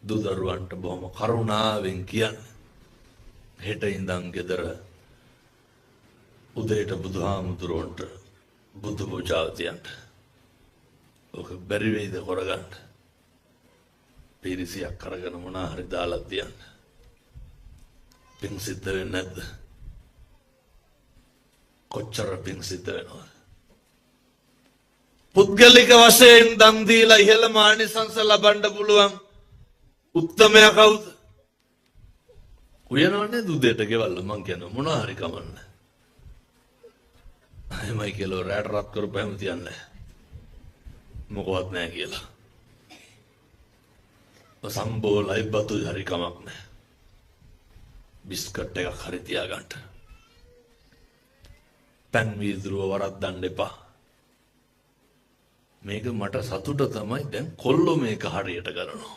දුදරුවන්ට බොහොම කරුණාවෙන් කියන්නේ. හෙට ඉඳන් ගෙදර උදේට බුදුහාමුදුරන්ට බුදු පූජාව තියන්න. ඔක බැරි වෙයිද කරගන්න? පිරිසියක් කරගෙන මොනා හරි දාලා තියන්න. පින් සිද්ධ වෙන්නේ නැද්ද? කොච්චර පින් සිද්ධ වෙනවද? පුද්ගලික වශයෙන් දන් දීලා ඉහළ මානිසංස ලබන්න පුළුවන් උත්තමයා කවුද? උයනවන්නේ දුදේට ගෙවල්ල මං කියන මොනවා හරි කමන්නේ. අයමයි කියලා රැට රත් කරපෑම තියන්නේ. මොකවත් නැහැ කියලා. සම්බෝලයි බතු හරි කමක් නැහැ. බිස්කට් එකක් හරි තියාගන්න. පැන් වීදුරුව වරද්දන්න එපා. මේක මට සතුට තමයි දැන් කොල්ලෝ මේක හරියට කරනවා.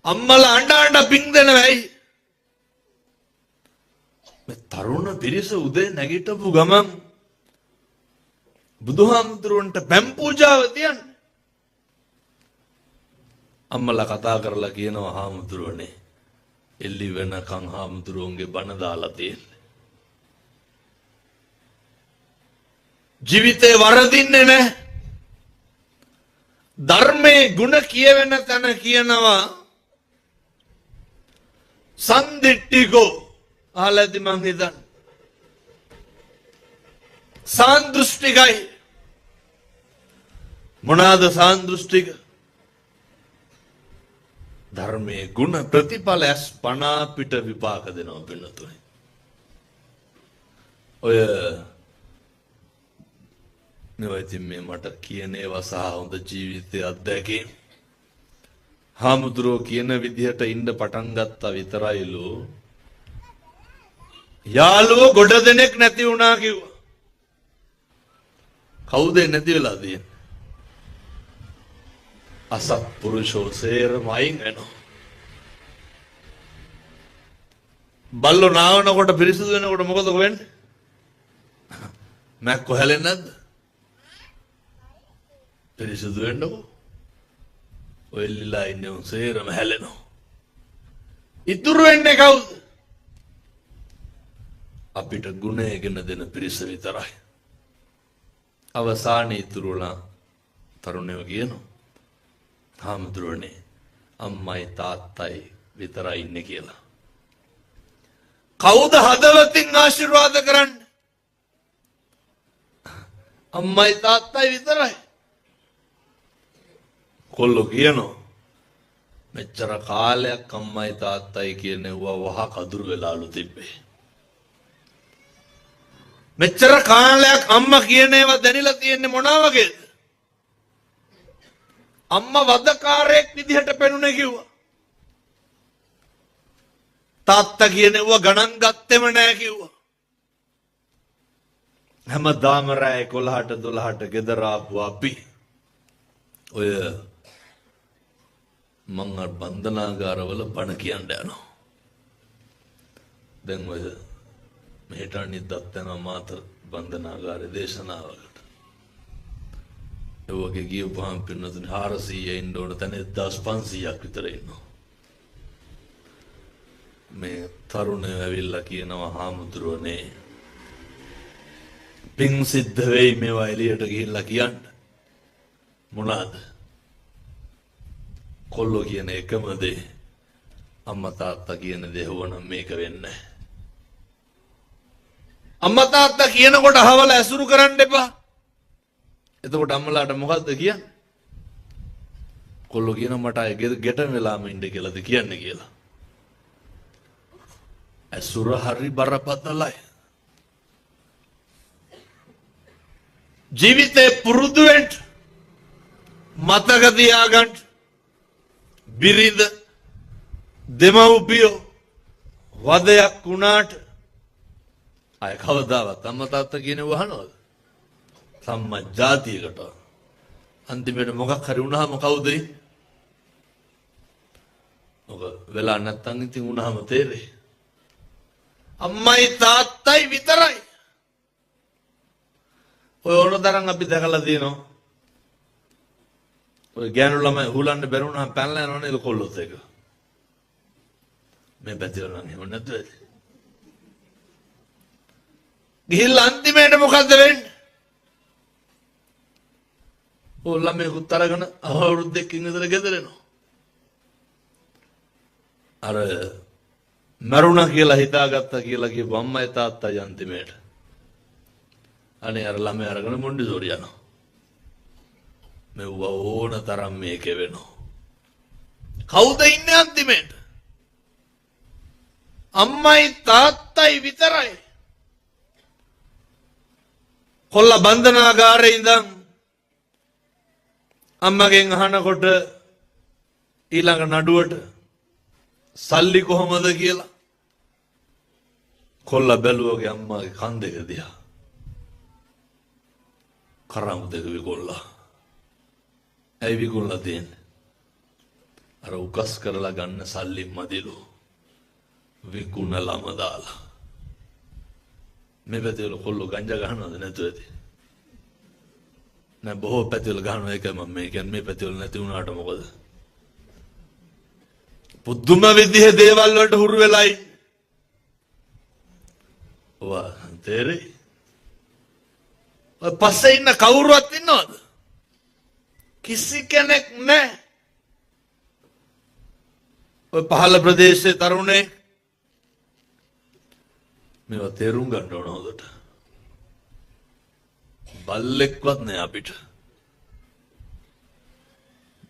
අම්මලා අඬ පිං දෙනවයි. මේ තරුණ පිරිස උදේ නැගිටපු ගමන් බුදුහාමුදුරන්ට පැන් පූජාව තියන්නේ. අම්මලා කතා කරලා කියනවා හාමුදුරනේ එල්ලි වෙනකන් හාමුදුරුවන්ගේ බණ දාලා තියෙන්නේ. ජීවිතේ වරදින්නේ නැහැ. ධර්මයේ ගුණ කියවෙන තැන කියනවා සම්දිට්ඨිකෝ. ආලදි මං හිතන්නේ සාන්දෘෂ්ටිකයි. මොනවාද සාන්දෘෂ්ටික? ධර්මයේ ගුණ ප්‍රතිඵල ඇස් පනා පිට විපාක දෙනවා පින්නතුනි. ඔය මෙවයිතින් මේ මට කියන ඒවා සහ හොඳ ජීවිතයේ අත්දැකීම් හාමුදුරුවෝ කියන විදිහට ඉන්න පටන් ගත්තා විතරයිලු. යාළුවෝ ගොඩ දෙනෙක් නැති වුණා කිව්වා. කවුද නැති වෙලා තියෙන්නේ? අසත්පුරුෂෝ සේරම අයින් වෙනවා. බල්ලෝ නාවනකොට පිරිසිදු වෙනකොට මොකද වෙන්නේ? මැක්කෝ හැලෙන්නේ නැද්ද? පිරිසිදු වෙන්නකෝ. ඔය ලිලා ඉන්නේ උන් සේරම හැලෙනවා. ඉතුරු වෙන්නේ කවුද? අපිට ගුණයගෙන දෙන පිරිස විතරයි. අවසානයේ ඉතුරුලා තරුණයෝ කියනවා හාමුදුරනේ අම්මයි තාත්තයි විතරයි ඉන්නේ කියලා. කවුද හදවතින් ආශිර්වාද කරන්නේ? අම්මයි තාත්තයි විතරයි. කොල්ලෝ කියනවා මෙච්චර කාලයක් අම්මයි තාත්තයි කියනවා වහ කදුරු වෙලාලු තිබ්බේ. මෙච්චර කාලයක් අම්මා කියන ඒවා දැනিলা තියෙන්නේ මොනවා වගේද? අම්මා වදකාරයෙක් විදිහට පෙනුනේ කිව්වා. තාත්තා කියනවා ගණන් ගත්තෙම නෑ කිව්වා. හැමදාම රෑ 11ට 12ට ගෙදර ආපු අපි ඔය මං අර බන්ධනාගාරවල බණ කියන්න යනවා. දැන් ඔය මෙහෙට අනිද්දත් යනවා මාතර බන්ධනාගාරේ දේශනාවකට. ඒ වගේ ගියපුවාම පින්නතුනි 400 ඉන්න ඕන තැන 1500ක් විතර ඉන්නවා. මේ තරුණයෝ ඇවිල්ලා කියනවා හාමුදුරුවනේ පින් සිද්ධ වෙයි මේවා එළියට ගිහිල්ලා කියන්න. මොනවාද? කොල්ලෝ කියන එකම දේ අම්මා තාත්තා කියන දේ වුණා මේක වෙන්නේ නැහැ. අම්මා තාත්තා කියනකොට අහවල ඇසුරු කරන්න එපා. එතකොට අම්මලාට මොකද්ද කියන්නේ? කොල්ලෝ කියන මට අය ගෙට වෙලාම ඉන්න කියලාද කියන්නේ කියලා. ඇසුර හරි බරපතලයි. ජීවිතේ පුරුදු වෙන්න මතක තියාගන්න බිරිඳ දෙමව්පියෝ වදයක් වුණාට අය කවදාවත් අම්මා තාත්තා කියනව අහනවද? සම්මා ජාතියකට අන්තිමට මොකක් හරි වුණාම කවුද? මොක වෙලා නැත්තම් ඉතින් වුණාම තේරෙයි. අම්මයි තාත්තයි විතරයි. ඔය ඕනතරම් අපි දැකලා තියෙනවා. ඔය ගෑනු ළමයි හුලන්න බැරුණාම පැනලා යනවා නේද කොල්ලොත් එක. මේ පැතිවල නම් එහෙම නැද්ද? ගිහිල්ලා අන්තිමේට මොකද්ද වෙන්නේ? ඔය ළමයි උත්තරගෙන අවුරුද්දකින් ඉඳලා ගෙදර එනවා. අර මරුණා කියලා හිතාගත්තා කියලා කියපු අම්මයි තාත්තයි අන්තිමේට අනේ අර ළමයි අරගෙන මොන්ඩිසෝරි යනවා. මෙව්ව ඕන තරම් මේකේ වෙනවා. කවුද ඉන්නේ අන්තිමේට? අම්මයි තාත්තයි විතරයි. කොල්ල බන්ධනාගාරේ ඉඳන් අම්මගෙන් අහනකොට ඊළඟ නඩුවට සල්ලි කොහොමද කියලා කොල්ල බැලුවගේ අම්මාගේ කන් දෙක දිහා කරාම් දෙක විකොල්ලා. ඇයි විකොල්ලා තියෙන්නේ? අර උකස් කරලා ගන්න සල්ලි මදිලු විකුණලම දාලා. මේ පැතිවල කොල්ලෝ ගංජා ගහනවද නැතුව ඇති? නෑ බොහෝ පැතිවල ගහනවා. ඒකයි මම මේ කියන්නේ. මේ පැතිවල නැති වුණාට මොකද? පුදුම විදිහේ දේවල් වලට හුරු වෙලයි. වා තේරෙයි. ඔය පස්සේ ඉන්න කවුරුවත් ඉන්නවද? කිසි කෙනෙක් නැහැ. ඔය පහළ ප්‍රදේශයේ තරුණේ මේවා තේරුම් ගන්න ඕන හොඳට. බල්ලෙක්වත් නෑ අපිට.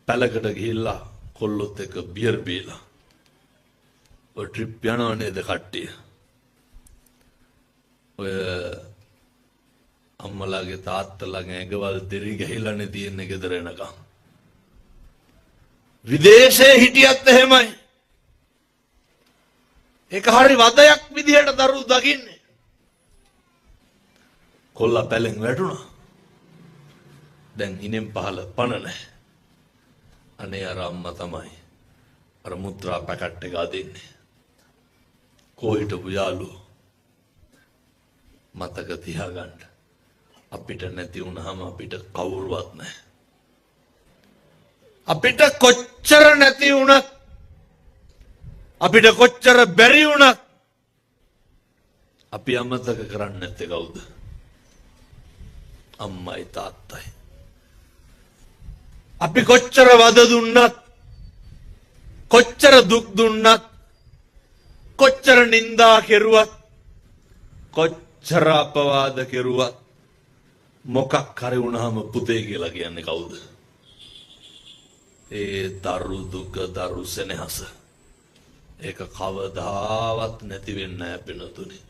පැලකට ගිහිල්ලා කොල්ලොත් එක්ක බියර් බීලා ඔය ට්‍රිප් යනවා නේද කට්ටිය. ඔය අම්මලාගේ තාත්තලාගේ ඇඟවල් දිරි ගහිලානේ තියෙන්නේ ගෙදර එනකම්. විදේශේ හිටියත් එහෙමයි. ඒක හරි වදයක් විදිහට දරුවෝ දකින්නේ. කොල්ලා පැලෙන් වැටුණා. දැන් ඉනෙන් පහල පණ නැහැ. අනේ අර අම්මා තමයි අර මුත්‍රා පැකට් එක අදින්නේ. කොහෙටපු යාළුවෝ මතක තියාගන්න. අපිට නැති වුණාම අපිට කවුරුවත් නැහැ. අපිට කොච්චර නැති වුණත් අපිට කොච්චර බැරි වුණත් අපි අමතක කරන්නේ නැත්තේ කවුද? අම්මයි තාත්තයි. අපි කොච්චර වද දුන්නත් කොච්චර දුක් දුන්නත් කොච්චර නින්දා කෙරුවත් කොච්චර අපවාද කෙරුවත් මොකක් හරි වුණාම පුතේ කියලා කියන්නේ කවුද? ඒ දරු දුක දරු සෙනෙහස. ඒක කවදාවත් නැති වෙන්නේ නැහැ පිනතුනේ.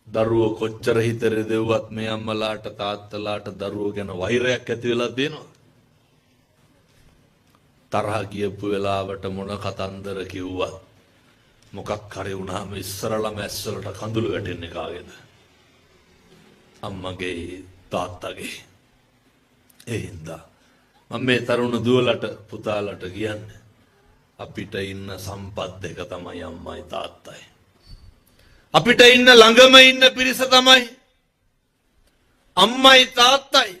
දරුවෝ කොච්චර හිතරේ දෙව්වත් මේ අම්මලාට තාත්තලාට දරුවෝ ගැන වෛරයක් ඇති වෙලා තියෙනවා. තරහ ගියපු වෙලාවට මොන කතන්දර කිව්වත් මොකක් හරි වුණාම ඉස්සරළම ඇස්වලට කඳුළු වැටෙන්නේ කාගේද? අම්මගේ තාත්තගේ. ඒ හින්දා මම මේ තරුණ දුවලට පුතාලට කියන්නේ අපිට ඉන්න සම්පත් දෙක තමයි අම්මයි තාත්තයි. අපිට ඉන්න ළඟම ඉන්න පිරිස තමයි අම්මයි තාත්තයි.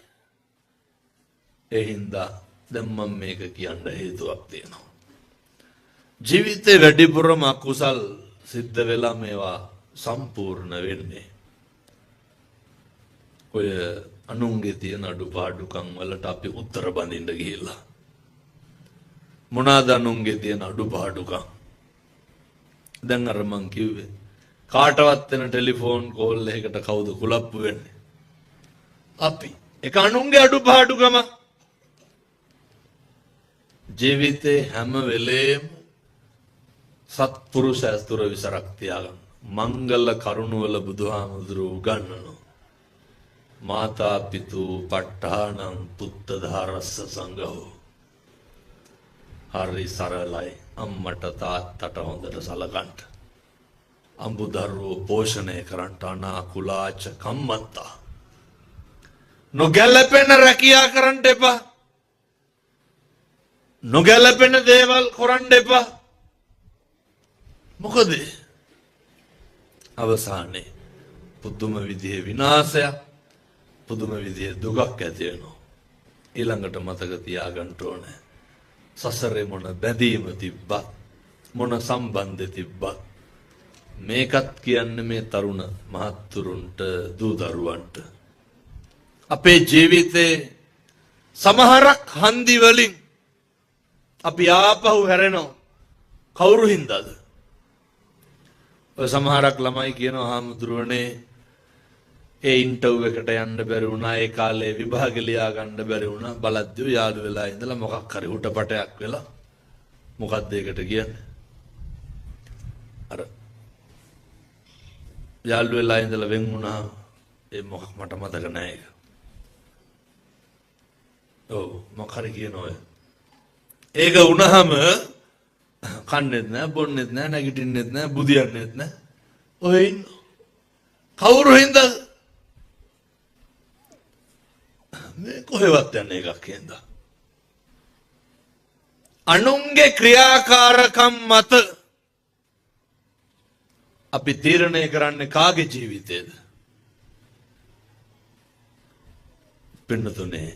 ඒ හින්දා දැන් මම මේක කියන්න හේතුවක් තියෙනවා. ජීවිතේ වැඩිපුරම අකුසල් සිද්ධ වෙලා මේවා සම්පූර්ණ වෙන්නේ ඔය අනුන්ගේ තියෙන අඩුපාඩුකම් වලට අපි උත්තර බඳින්න ගිහිල්ලා. මොනවාද අනුන්ගේ තියෙන අඩුපාඩුකම්? දැන් අර මං කිව්වේ කාටවත් වෙන ටෙලිෆෝන් කෝල් එකකට කවුද කුලප්පු වෙන්නේ? අපි. ඒක අනුන්ගේ අඩුපාඩුකම. ජීවිතේ හැම වෙලේම සත්පුරුෂ ඇස්තුර විසරක් තියාගන්න. මංගල කරුණවල බුදුහාමුදුරුවෝ උගන්වනවා. මාතා පිතු ප ဋ ාණං පුත්ත ධාරස්ස සංඝෝ. හරි සරලයි. අම්මට තාත්තට හොඳට සලකන්න. අඹුදරුවෝ පෝෂණය කරන්න අනාකුලාච කම්මත්තා. නොගැලපෙන රැකියා කරන්න එපා. නොගැලපෙන දේවල් කරන්න එපා. මොකද අවසානයේ පුදුම විදිහේ විනාශයක් පුදුම විදිහේ දුකක් ඇති වෙනවා. ඊළඟට මතක තියාගන්න ඕනේ සසරේ මොන බැඳීම තිබ්බත් මොන සම්බන්ධ තිබ්බත් මේකත් කියන්නේ මේ තරුණ මහත්තුරුන්ට දූ දරුවන්ට අපේ ජීවිතේ සමහරක් හන්දි වලින් අපි ආපහු හැරෙනවා. කවුරු හින්දාද? ඔය සමහරක් ළමයි කියනවා හාමුදුරුවනේ ඒ ඉන්ටර්වයුව එකට යන්න බැරි වුණා. ඒ කාලේ විභාගෙ ලියා ගන්න බැරි වුණා. බලද්දී යාළු වෙලා ඉඳලා මොකක් හරි හුටපටයක් වෙලා මොකද්ද ඒකට කියන්නේ? අර යාළු වෙලා ඉඳලා වෙන් වුණා. ඒ මොකක් මට මතක නැහැ ඒක. ඔව් මොකක් හරි කියනවා. ඒක වුණාම කන්නේත් නැහැ, බොන්නේත් නැහැ, නැගිටින්නෙත් නැහැ, බුදියන්නෙත් නැහැ. ඔය ඉන්න කවුරු හින්දාද? මේ කොහෙවත් යන්නේ එකක් හින්දා. අනුන්ගේ ක්‍රියාකාරකම් මත අපි තීරණය කරන්නේ කාගේ ජීවිතේද? පින්නතුනේ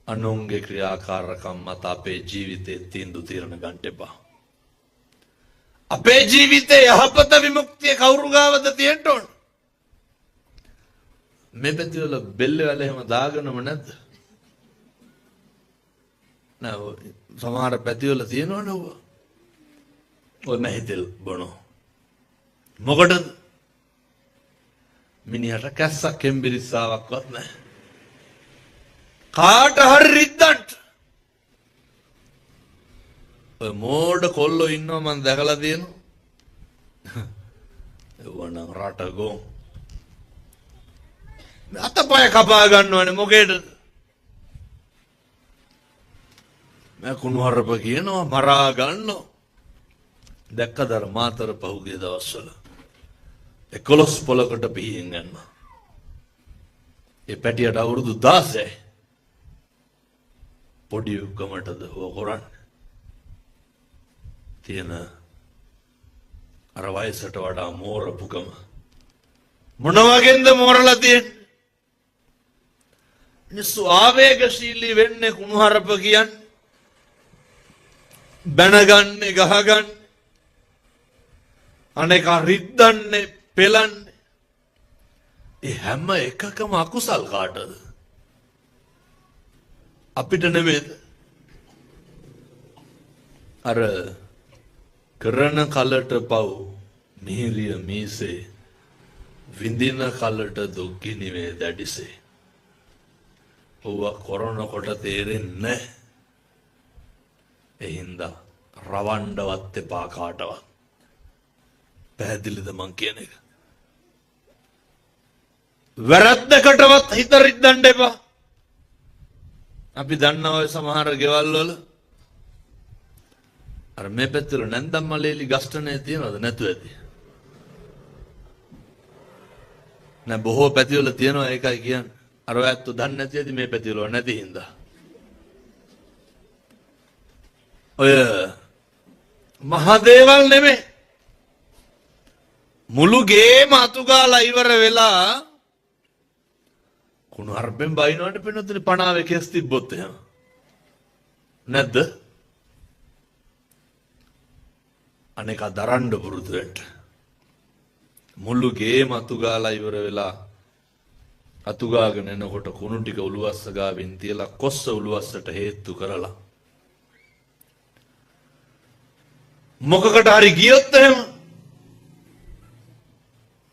අනුන්ගේ ක්‍රියාකාරකම් මත අපේ ජීවිතේ තීන්දුව తీරන ගන්න එපා. අපේ ජීවිතේ යහපත විමුක්තිය කවුරු ගාවද තියෙන්න ඕන? මේ පැතිවල බෙල්ල වල එහෙම දාගෙනම නැද්ද? නෑ සමහර පැතිවල තියෙනවනේ ඔය. ඔය නැහිතල් බොනෝ. මොකටද? මිනිහට කැස්සක් එම්බිරිස්සාවක්වත් නැහැ. කාට හරි රිද්දන්ට ඔය මෝඩ කොල්ලෝ ඉන්නවා මම දැකලා තියෙනවා. එවනම් රට ගොන්. අතපය කපා ගන්නවනේ මොකේද? මම කුණුහරුප කියනවා මරා ගන්නවා. දැක්කද අර මාතර පහුගිය දවස්වල 11 පොලකට පිහින් යනවා. ඒ පැටියට අවුරුදු 16. පොඩි උකමටද හොරන්නේ. තියෙන අර වයසට වඩා මෝරපුකම මොන වගේන්ද මෝරලා තියෙන්නේ? මිනිස්සු ආවේගශීලී වෙන්නේ කුණුහරුප කියන්නේ. බැනගන්නේ ගහගන්නේ අනේක රිද්දන්නේ පෙලන්නේ. ඒ හැම එකකම අකුසල් කාටද? අපිට නෙමෙයිද? අර කරන කලට පව් මිහිරිය මීසේ විඳින කලට දුක් ගිනිවේ දැඩිසේ. ඕවා කොරන කොට තේරෙන්නේ නැහැ. ඒ හින්දා රවණ්ඩවත් එපා කාටවත්. පැහැදිලිද මං කියන එක? වැරද්දකටවත් හිත රිද්දන්න එපා. අපි දන්නවා ඔය සමහර ගෙවල් වල අර මේ පැත්තට නැන්දම් මලේලි ගස්ටනේ තියනවද නැතුව ඇති? නෑ බොහෝ පැතිවල තියනවා ඒකයි කියන්නේ. අර ඔය ඇත්ත දන්නේ නැති ඇති මේ පැතිවල නැති හින්දා. ඔය මහා දේවල් නෙමෙයි. මුළු ගේම අතුගාලා ඉවර වෙලා කුණු හර්බෙන් බයිනවට පෙනුතුනේ පණාවේ කෙස් තිබ්බොත් එහෙම. නැද්ද? අනේක දරන්න පුරුදු වෙන්න. මුළු ගේම අතුගාලා ඉවර වෙලා අතුගාගෙන එනකොට කුණු ටික උළුවස්ස ගාවින් තියලා කොස්ස උළුවස්සට හේතු කරලා මොකකට හරි ගියොත් එහෙම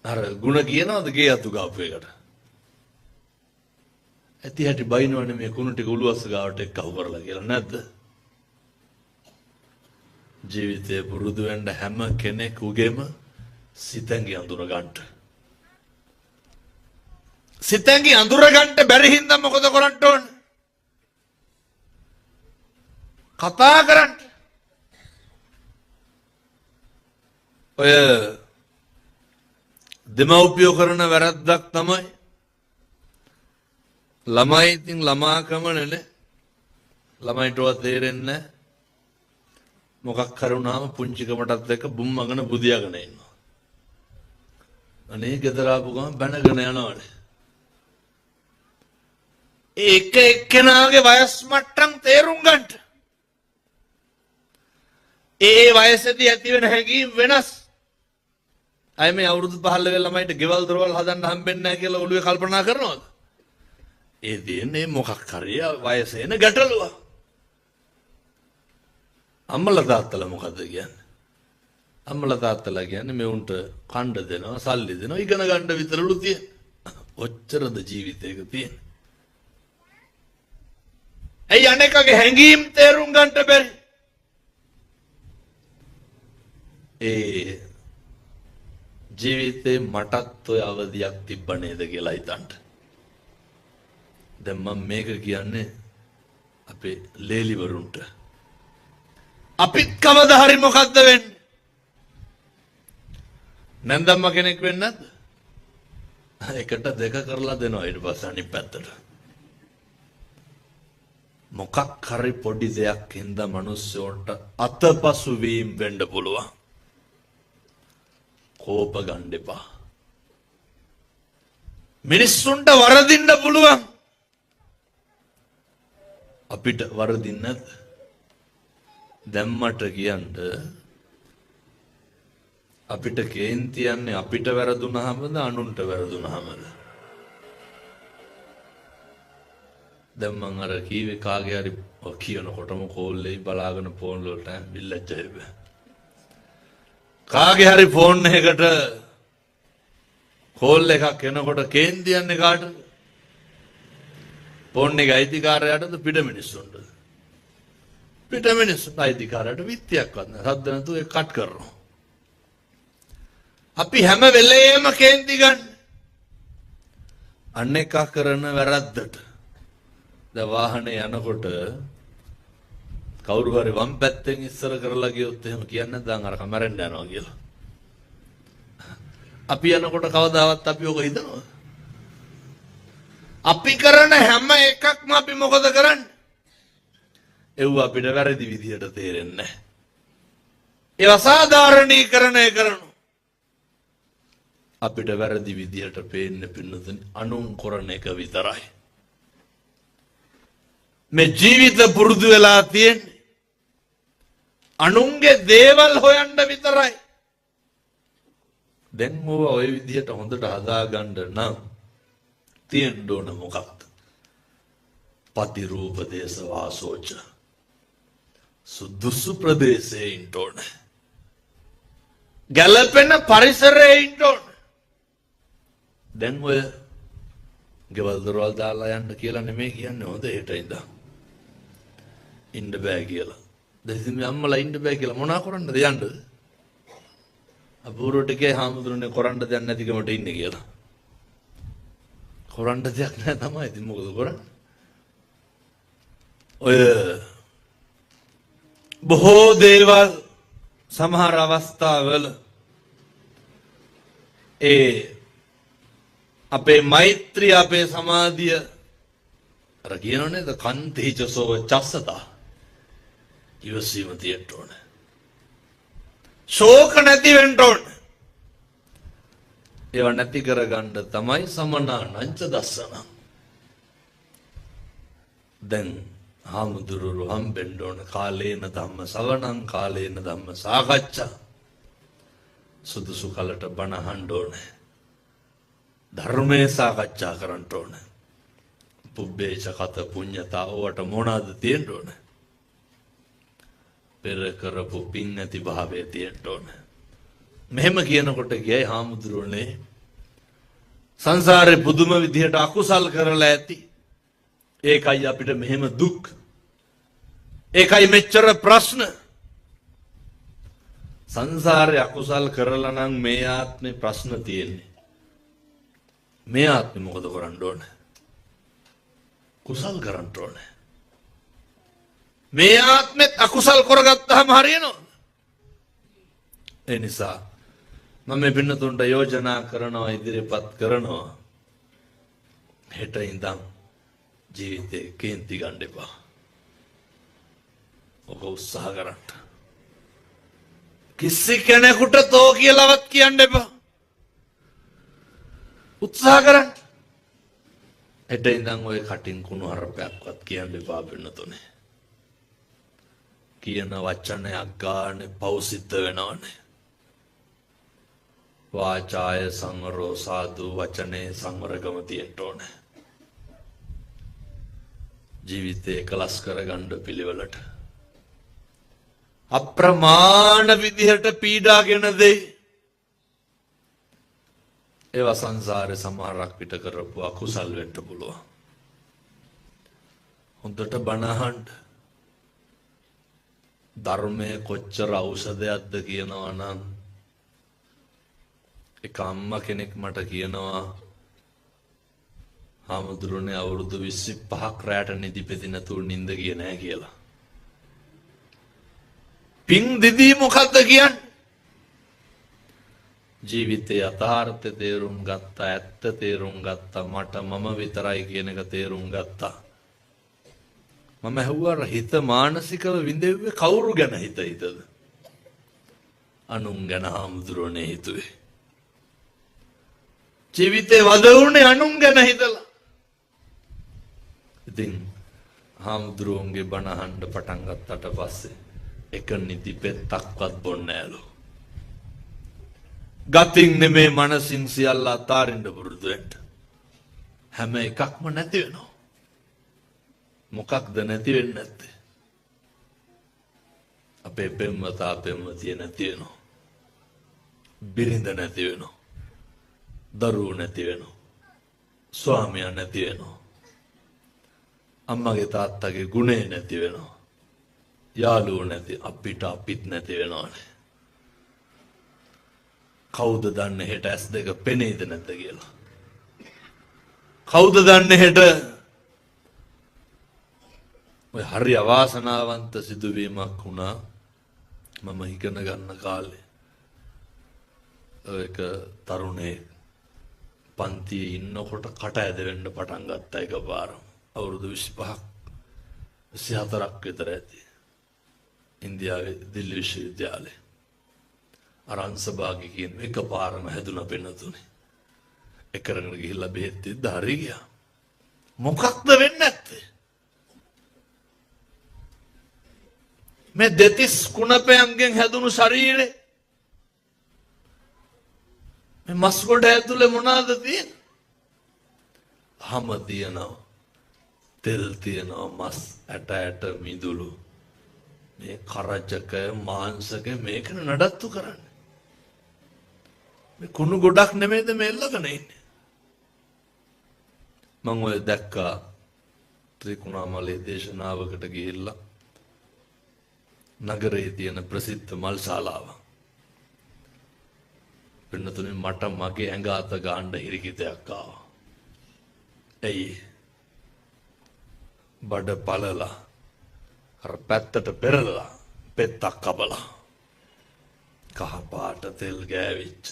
අර ಗುಣ කියනවාද ගේ අතුගාපු එකට? ඇති හැටි බයිනවනේ මේ කුණු ටික උළුවස්ස ගාවට එක්කව කරලා කියලා නැද්ද? ජීවිතේ පුරුදු වෙන්න හැම කෙනෙකුගේම සිතැඟි අඳුර ගන්න. සිතැඟි අඳුර ගන්න බැරි හින්දා මොකද කරන්න ඕන? කතා කරන්න. ඔය දෙමව්පියෝ කරන වැරද්දක් තමයි ළමයි ඉතින් ළමාකමනේ ළමයිටවත් තේරෙන්නේ නැහැ. මොකක් කරුණාම පුංචිකමටත් එක්ක බුම්මගෙන බුදියාගෙන ඉන්නවා. අනේ ගෙදර ආපු ගමන් බැනගෙන යනවනේ. ඒක එක්කෙනාගේ වයස් මට්ටම් තේරුම් ගන්න. ඒ වයසේදී ඇති වෙන හැඟීම් වෙනස්. අය මේ අවුරුදු 15 ළමයිට ගෙවල් දොරවල් හදන්න හම්බෙන්නේ නැහැ කියලා ඔළුවේ කල්පනා කරනවද? ඒ දෙන්නේ මොකක් හරි වයසේ එන ගැටලුව. අම්මලා තාත්තලා මොකද කියන්නේ? අම්මලා තාත්තලා කියන්නේ මේ උන්ට කණ්ඩ දෙනවා, සල්ලි දෙනවා, ඉගෙන ගන්න විතරලු තියෙන. ඔච්චරද ජීවිතේක තියෙන්නේ? ඇයි අනේකගේ හැංගීම් තේරුම් ගන්නට බැරි? ඒ ජීවිතේ මටත් ඔය අවදියක් තිබ්බ නේද කියලා හිතන්න. දැන් මම මේක කියන්නේ අපේ ලේලිවරුන්ට. අපිත් කවදා හරි මොකද්ද වෙන්නේ? නැන්දම්ම කෙනෙක් වෙන්නේ නැද්ද? එකට දෙක කරලා දෙනවා ඊට පස්සේ අනිත් පැත්තට. මොකක් හරි පොඩි දෙයක් හින්දා මිනිස්සුන්ට අතපසු වීම වෙන්න පුළුවන්. කෝප ගන්න එපා. මිනිස්සුන්ට වරදින්න පුළුවන්. අපිට වරදින්නේ නැද්ද? දැම්මට කියන්න අපිට කේන්ති යන්නේ අපිට වැරදුනහමද අනුන්ට වැරදුනහමද? දැන් මං අර කීවේ කාගේ හරි කියනකොටම කෝල්ලේ බලාගෙන ෆෝන් වලට බිල්ලච්චයි බෑ. කාගේ හරි ෆෝන් එකකට කෝල් එකක් එනකොට කේන්ති යන්නේ කාටද? ෆෝන් එක අයිතිකාරයාටද පිට මිනිස්සුන්ටද? පිට මිනිස්සුන්ට අයිතිකාරයට විත්තියක්වත් නැහැ. සද්ද නැතුව ඒක කට් කරනවා. අපි හැම වෙලේම කේන්ති ගන්න. අන්න එක කරන වැරද්දට. දැන් වාහනේ යනකොට කවුරු හරි වම් පැත්තෙන් ඉස්සර කරලා ගියොත් එහෙම කියන්නේ දැන් අර කමරෙන් යනවා කියලා. අපි යනකොට කවදාවත් අපි ඔක හිතනවද? අපි කරන හැම එකක්ම අපි මොකද කරන්නේ? ඒව අපිට වැරදි විදියට තේරෙන්නේ නැහැ. ඒව සාධාරණීකරණය කරනවා. අපිට වැරදි විදියට පේන්න පින්නතුනි අනුන් කරන එක විතරයි. මේ ජීවිත පුරුදු වෙලා තියෙන්නේ අනුන්ගේ දේවල් හොයන්න විතරයි. දැන් ඕවා ওই විදියට හොඳට හදාගන්න නම් තියෙන්න ඕන මොකක්ද? පතිරූප දේශ වාසෝච. සුදුසු ප්‍රදේශයේ ඉන්න ඕන. ගැළපෙන පරිසරයේ ඉන්න ඕන. දැන් ඔය ගෙවල් දොරවල් දාලා යන්න කියලා නෙමෙයි කියන්නේ හොඳ හෙට ඉඳන්. ඉන්න බෑ කියලා. දැන් මේ අම්මලා ඉන්න බෑ කියලා මොනා කරන්නද යන්නද? අපූර්වටකේ හාමුදුරනේ කරන්න දෙයක් නැතිකමට ඉන්නේ කියලා. කරන්න දෙයක් නැහැ තමයි. ඉතින් මොකද කරන්නේ? ඔය බොහෝ දේවල් සමහර අවස්ථාවල අපේ මෛත්‍රිය අපේ සමාධිය අර කියනෝනේ ද කන්තේජසෝ චස්සතා ඉවසීම තියෙන්න ඕන. ශෝක නැති වෙන්න ඕන. ඒව නැති කරගන්න තමයි සමනානංච දස්සන. දැන් හාමුදුරුවෝ හම්බෙන්න ඕන කාලේන ධම්ම ශ්‍රවණං කාලේන ධම්ම සාකච්ඡා. සුදුසු කලට බණ අහන්න ඕනේ. ධර්මයේ සාකච්ඡා කරන්න ඕනේ. පුබ්බේච කත පුඤ්ඤතා ඕවට මොනවාද තියෙන්න ඕනේ? පෙර කරපු පින් නැති භාවයේ තියෙන්න ඕනේ. මෙහෙම කියනකොට ගියයි හාමුදුරුවනේ සංසාරේ පුදුම විදිහට අකුසල් කරලා ඇති. ඒකයි අපිට මෙහෙම දුක්. ඒකයි මෙච්චර ප්‍රශ්න. සංසාරේ අකුසල් කරලා නම් මේ ආත්මේ ප්‍රශ්න තියෙන්නේ. මේ ආත්මේ මොකද කරන්න ඕනේ? කුසල් කරන්න ඕනේ. මේ ආත්මෙත් අකුසල් කරගත්තාම හරියනවද? ඒ නිසා මම මේ පින්නතුන්ට යෝජනා කරනවා ඉදිරිපත් කරනවා හෙට ඉඳන් ජීවිතේ කේන්ති ගන්න එපා. ඔක උත්සාහ කරන්න. කිසි කෙනෙකුට තෝ කියලාවත් කියන්න එපා. උත්සාහ කරන්න. හෙට ඉඳන් ඔය කටින් කුණු හරපයක්වත් කියන්න එපා පින්නතුනේ. කියන වචනයක් ගානේ පෞසිද්ධ වෙනවනේ. වාචාය සංවරෝ සාදු වචනේ සංවරකම තියෙන්න ඕනේ. ජීවිතේ එකලස් කරගන්න පිළිවෙලට අප්‍රමාණ විදිහට පීඩාගෙන දෙයි. ඒවා සංසාරේ සමහරක් පිට කරපු අකුසල් වෙන්න පුළුවන්. හොඳට බණ අහන්න. ධර්මයේ කොච්චර ඖෂධයක්ද කියනවා නම් එක අම්මා කෙනෙක් මට කියනවා හාමුදුරනේ අවුරුදු 25ක් රැට නිදිපෙති නැතුව නිින්ද ගියේ නැහැ කියලා. පින් දිදී මොකද්ද කියන්නේ? ජීවිතයේ යථාර්ථය තේරුම් ගත්තා, ඇත්ත තේරුම් ගත්තා, මට මම විතරයි කියන එක තේරුම් ගත්තා. මම ඇහුවා හිත මානසිකව විඳෙව්වේ කවුරු ගැන හිතයිද? අනුන් ගැන හාමුදුරනේ හිතුවේ. ජීවිතේ වදවුනේ අනුන් ගැන හිතලා. ඉතින් හාමුදුරුවන්ගේ බණ අහන්න පටන් ගත්තට පස්සේ එක නිදි පෙත්තක්වත් බොන්නේ නෑලු. ගතින් නෙමේ මනසින් සියල්ල අතාරින්න පුරුදු වෙන්න. හැම එකක්ම නැති වෙනවා. මොකක්ද නැති වෙන්නේ නැත්තේ? අපේ පෙම්වතා පෙම්වතිය නැති වෙනවා. බිරිඳ නැති වෙනවා. දරුවෝ නැති වෙනවා. ස්වාමියා නැති වෙනවා. අම්මගේ තාත්තගේ ගුණේ නැති වෙනවා. යාළුවෝ නැති අපිට අපිත් නැති වෙනවනේ. කවුද දන්නේ හෙට ඇස් දෙක පෙනේද නැද්ද කියලා? කවුද දන්නේ හෙට ඔය හරි අවාසනාවන්ත සිදුවීමක් වුණා මම ඉගෙන ගන්න කාලේ. ඒක තරුණේ පන්තියේ ඉන්නකොට කට ඇදෙන්න පටන් ගත්තා එකපාරම. අවුරුදු 25ක් 24ක් විතර ඇති. ඉන්දියාවේ දිල්ලි විශ්වවිද්‍යාලේ අරන්සභාගේ කියන එකපාරම හැදුන පෙන්නතුනේ. එකරගෙන ගිහිල්ලා බෙහෙත් දෙද්ද හරි ගියා. මොකක්ද වෙන්නේ නැත්තේ? මේ දෙතිස් කුණපයන්ගෙන් හැදුණු ශරීරේ මේ මස් ගොඩ ඇතුලේ මොනවාද තියෙන්නේ? හම තියෙනවා, තෙල් තියෙනවා, මස් ඇට මිදුළු, මේ කරජක මාංශක මේක නඩත්තු කරන්නේ. මේ කුණු ගොඩක් නෙමෙයිද මේ ළඟන ඉන්නේ. මම ඔය දැක්කා ත්‍රිකුණාමලේ දේශනාවකට ගිහිල්ලා නගරයේ තියෙන ප්‍රසිද්ධ මල් ශාලාව. පින්නතුනේ මට මගේ ඇඟ අත ගන්න හිරිකිතයක් ආවා. එයි බඩ පළලා අර පැත්තට පෙරලලා පෙත්තක් කපලා කහ පාට තෙල් ගෑවිච්ච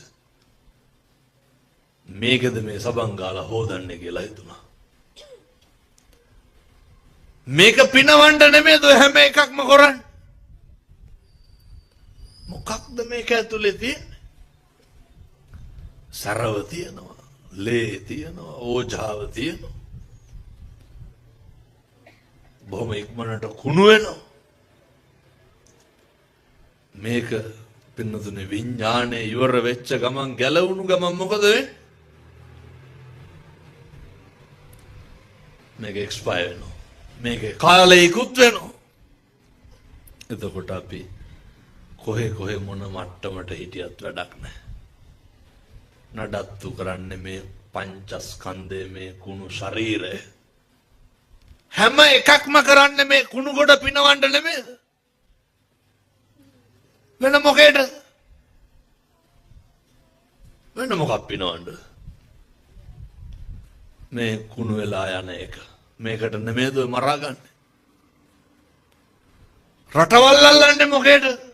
මේකද මේ සබන් ගාලා හොදන්නේ කියලා හිතුණා. මේක පිනවන්න නෙමෙයිද හැම එකක්ම කරන්නේ? මොකක්ද මේක ඇතුලේ තියෙන්නේ? සරව තියෙනවා, ලේ තියෙනවා, ඕජාව තියෙනවා. බොහොම ඉක්මනට කුණු වෙනවා. මේක පින්නතුනේ විඥානේ ඉවර වෙච්ච ගමන් ගැලවුණු ගමන් මොකද වෙන්නේ? මේක එක්ස්පයර් වෙනවා. මේක කාලේ ඉක්ුත් වෙනවා. එතකොට අපි කොහේ මොන මට්ටමට හිටියත් වැඩක් නැහැ. නඩත්තු කරන්නේ මේ පංචස්කන්ධයේ මේ කුණු ශරීරය. හැම එකක්ම කරන්නේ මේ කුණු ගොඩ පිනවන්න නෙමෙයිද? වෙන මොකේද? වෙන මොකක් පිනවන්නද? මේ කුණු වෙලා යන එක. මේකට නෙමෙයිද ඔය මරාගන්නේ? රටවල් අල්ලන්නේ මොකේද?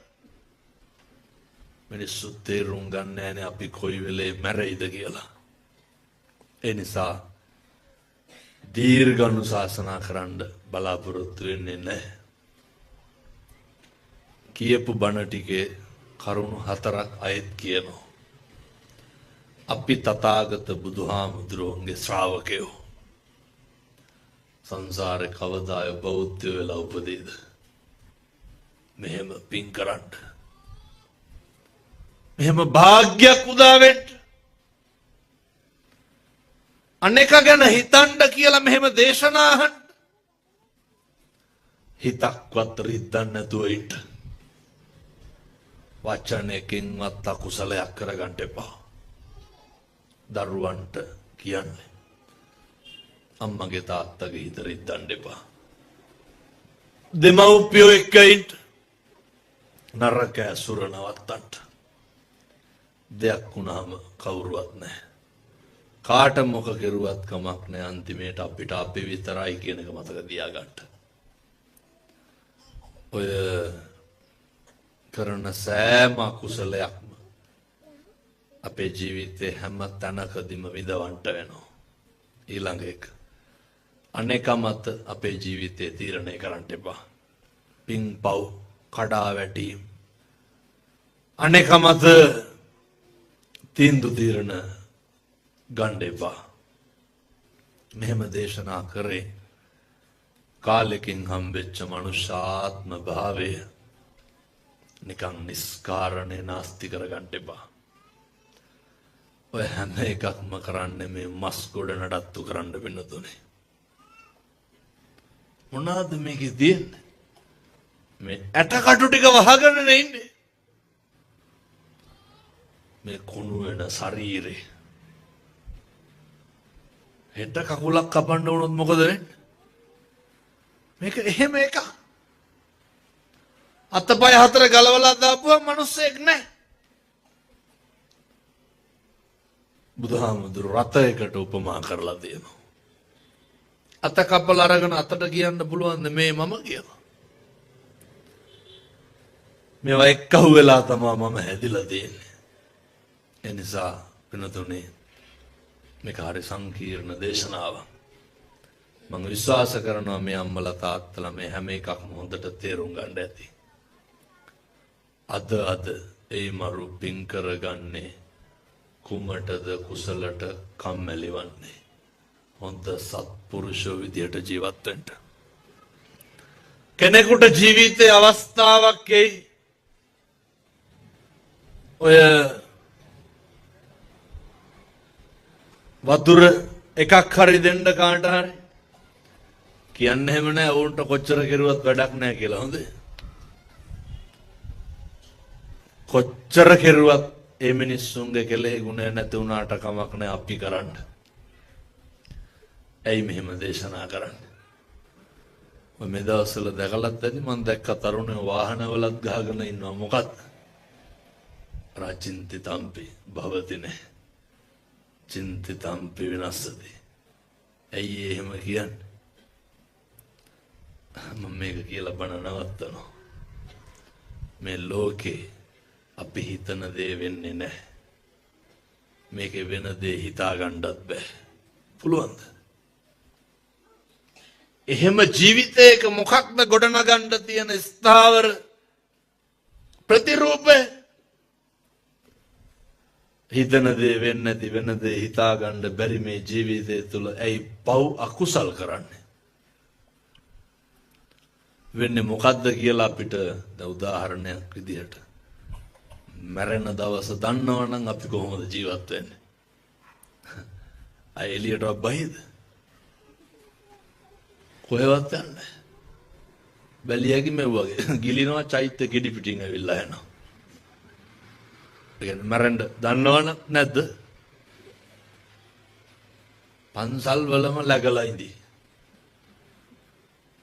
මිනිස්සු තේරුම් ගන්න නැහැනේ අපි කොයි වෙලේ මැරෙයිද කියලා. ඒ නිසා දීර්ඝ අනුශාසනා කරන්න බලාපොරොත්තු වෙන්නේ නැහැ. කියපු බණ ටිකේ කරුණු 4ක් අයත් කියනවා. අපි තථාගත බුදුහාමුදුරුවන්ගේ ශ්‍රාවකයෝ. සංසාරේ කවදාය බෞද්ධ වෙලා උපදීද? මෙහෙම පින් කරන්න. මෙහෙම භාග්යක් උදා වෙන්න. අනේක ගැන හිතන්න කියලා මෙහෙම දේශනා අහන්න. හිතක්වත් රිද්දන්න නැතුව ඉන්න. වචනයකින්වත් අකුසලයක් කරගන්න එපා. දරුවන්ට කියන්නේ අම්මගේ තාත්තගේ හිත රිද්දන්න එපා. දෙමව්පියෝ එක්ක ඉන්න. නරක ඇසුර නවත්තන්න. දෙයක් වුණාම කවුරුවත් නැහැ. කාට මොක කෙරුවත් කමක් නැහැ. අන්තිමේට අපිට අපි විතරයි කියන එක මතක තියාගන්න. ඔය කරන සෑම අකුසලයක්ම අපේ ජීවිතේ හැම තැනකදීම විඳවන්න වෙනවා. ඊළඟ එක අනේක මත අපේ ජීවිතේ තීරණය කරන්න එපා. පින් පව් කඩා වැටීම් අනේක මත තීන්දුව తీරන ගන්න එපා. මෙහෙම දේශනා කරේ කාලෙකින් හම්බෙච්ච මනුෂ්‍යාත්ම භාවය නිකන් නිස්කාරණේ නාස්ති කරගන්න එපා. ඔය හැම එකක්ම කරන්නේ මේ මස් ගොඩ නඩත්තු කරන්න වෙනතුනේ. මොනවාද මේකේ තියෙන්නේ? මේ ඇටකටු ටික වහගෙන ඉන්නේ. මේ කුණු වෙන ශරීරේ. හෙට කකුලක් කපන්න වුණොත් මොකද වෙන්නේ? මේක එහෙම එකක්. අතපය හතර ගලවලා දාපුවා මිනිස්සෙක් නැහැ. බුදුහාමුදුරු රතයකට උපමා කරලා දෙනවා. අත කපල අරගෙන අතට කියන්න පුළුවන් මේ මම කියලා. මේවා එක්කහුව වෙලා තමයි මම හැදිලා තියෙන්නේ. ඒ නිසා වෙනතුනේ මේක හරි සංකීර්ණ දේශනාවක්. මම විශ්වාස කරනවා මේ අම්මලා තාත්තලා මේ හැම එකක්ම හොඳට තේරුම් ගන්න ඇති. අද ඒ මරු පින් කරගන්නේ කුමටද කුසලට කම්මැලි වන්නේ. හොඳ සත්පුරුෂෝ විදියට ජීවත් වෙන්න. කෙනෙකුට ජීවිතේ අවස්ථාවක් එයි. ඔය වතුර එකක් හරි දෙන්න කාට හරි කියන්නේ එහෙම නැහැ. උන්ට කොච්චර කෙරුවත් වැඩක් නැහැ කියලා. හොඳේ. කොච්චර කෙරුවත් ඒ මිනිස්සුන්ගේ කෙලෙහි ගුණ නැති වුණාට කමක් නැහැ අපි කරන්න. ඇයි මෙහෙම දේශනා කරන්නේ? මම මේ දවස්වල දැකලත් ඇති මම දැක්ක තරුණයෝ වාහනවලත් ගහගෙන ඉන්නවා. මොකක්ද? රාචින්තිතම්පි භවතිනේ. චින්තිතම්පි විනස්සති. ඇයි එහෙම කියන්නේ? මම මේක කියලා බණ නවත්තනවා. මේ ලෝකේ අපි හිතන දේ වෙන්නේ නැහැ. මේකේ වෙන දේ හිතා ගන්නත් බෑ. පුළුවන්ද? එහෙම ජීවිතයක මොකක්ද ගොඩනගන්න තියෙන ස්ථාවර ප්‍රතිරූපය? හිතන දේ වෙන්නේ නැති වෙන දේ හිතා ගන්න බැරි මේ ජීවිතය තුළ ඇයි පව් අකුසල් කරන්නේ? වෙන්නේ මොකද්ද කියලා අපිට උදාහරණයක් විදිහට මැරෙන දවස දන්නවනම් අපි කොහොමද ජීවත් වෙන්නේ? අය එළියට බහිද? කොහෙවත් යන්නේ? බැලියගේ මෙව්වගේ ගිලිනවා චෛත්‍ය කිඩි පිටින් ඇවිල්ලා යනවා. ඒ කියන්නේ මැරෙන්න දන්නවනම් නැද්ද? පන්සල් වලම läගලා ඉඳි.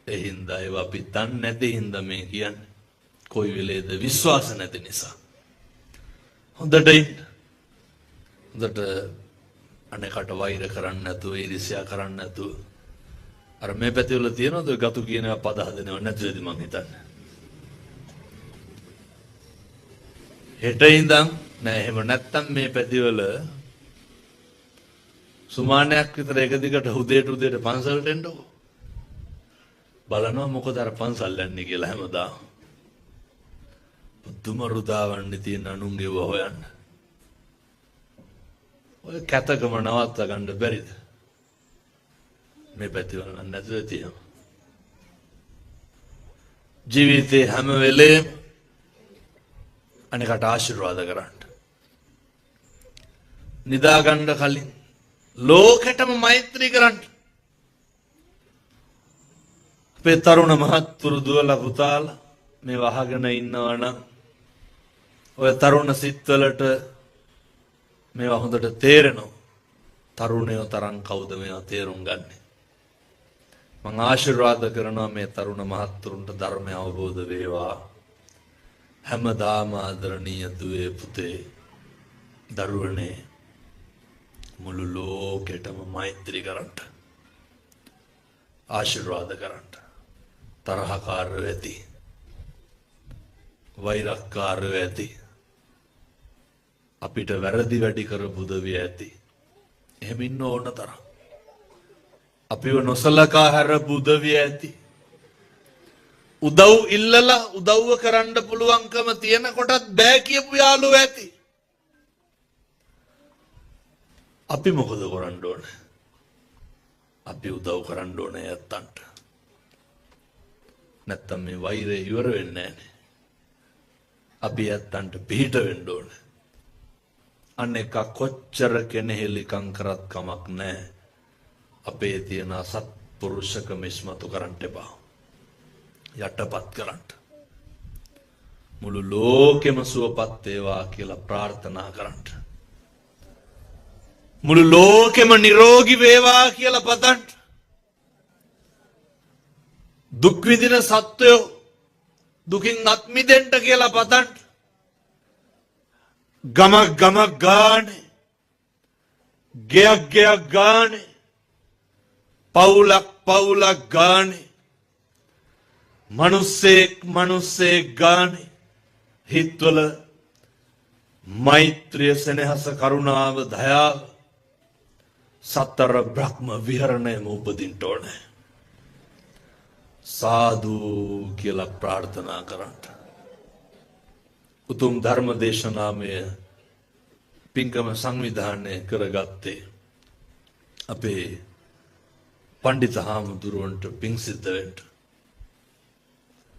ඒ හින්දා ඒවා අපි දන්නේ නැති හින්දා මේ කියන්නේ. කොයි වෙලේද විශ්වාස නැති නිසා. හොඳට හොඳට අනේකට වෛර කරන්නේ නැතුව ඊර්ෂ්‍යා කරන්නේ නැතුව අර මේ පැතිවල තියෙනවද ගතු කියනවා පද හදනව නැතිවද මං හිතන්නේ. හෙට ඉඳන් නෑ එහෙම නැත්තම් මේ පැතිවල සුමානයක් විතර එක දිගට උදේට පන්සලට එන්නකෝ. බලනවා මොකද අර පන්සල් යන්නේ කියලා හැමදාම. පුදුම රුදාවන්නේ තියෙන අනුන්ගේ හොයන්න. ඔය කැතකම නවත්ත ගන්න බැරිද? මේ පැතිවල නැතුව තියෙනවා. ජීවිතේ හැම වෙලේම අනිකට ආශිර්වාද කරන්න. නිදා ගන්න කලින් ලෝකෙටම මෛත්‍රී කරන්න. අපේ තරුණ මහත්තුරු දුවලා පුතාලා මේ වහගෙන ඉන්නවා නම් ඔය තරුණ සිත්වලට මේවා හොඳට තේරෙනවා. තරුණයෝ තරම් කවුද මේවා තේරුම් ගන්නේ? මම ආශිර්වාද කරනවා මේ තරුණ මහත්තුරුන්ට ධර්මය අවබෝධ වේවා. හැමදාම ආදරණීය දුවේ පුතේ දරුවනේ මුළු ලෝකෙටම මෛත්‍රී කරන්න. ආශිර්වාද කරන්න. තරහකාරයෝ ඇති. වෛරක්කාරයෝ ඇති. අපිට වැරදි වැඩි කරපු දවිය ඇති. එහෙම ඉන්න ඕන තරම්. අපිව නොසලකා හැරපු උදවිය ඇති. උදව් ඉල්ලලා උදව්ව කරන්න පුළුවන්කම තියෙන කොටත් බෑ කියපු යාළුවෝ ඇති. අපි මොකද කරන්න ඕනේ? අපි උදව් කරන්න ඕනේ යත්තන්ට. නැත්තම් මේ වෛරය ඉවර වෙන්නේ නැහැ. අපි යත්තන්ට පිට වෙන්න ඕනේ. අනේක කොච්චර කෙනෙහිලිකම් කරත් කමක් නැහැ. අපේ තියෙන සත්පුරුෂකම ඉස්මතු කරන්න එපා. යටපත් කරන්න. මුළු ලෝකෙම සුවපත් වේවා කියලා ප්‍රාර්ථනා කරන්න. මුළු ලෝකෙම නිරෝගී වේවා කියලා පතන්න. දුක් විඳින සත්වයෝ දුකින් අත් මිදෙන්න කියලා පතන්න. ගමක් ගානේ, ගෙයක් ගානේ, පවුලක් ගානේ, මනුස්සෙක් ගානේ හිත්වල මෛත්‍රිය, සෙනෙහස, කරුණාව, දයාව සතර බ්‍රහ්ම විහරණයම උපදින්න ඕනේ. සාදු කියලා ප්‍රාර්ථනා කරන්න. උතුම් ධර්ම දේශනාමය පින්කම සංවිධානය කරගත්තේ අපේ පණ්ඩිත හාමුදුරුවන්ට පිං සිද්ධ වෙන්න.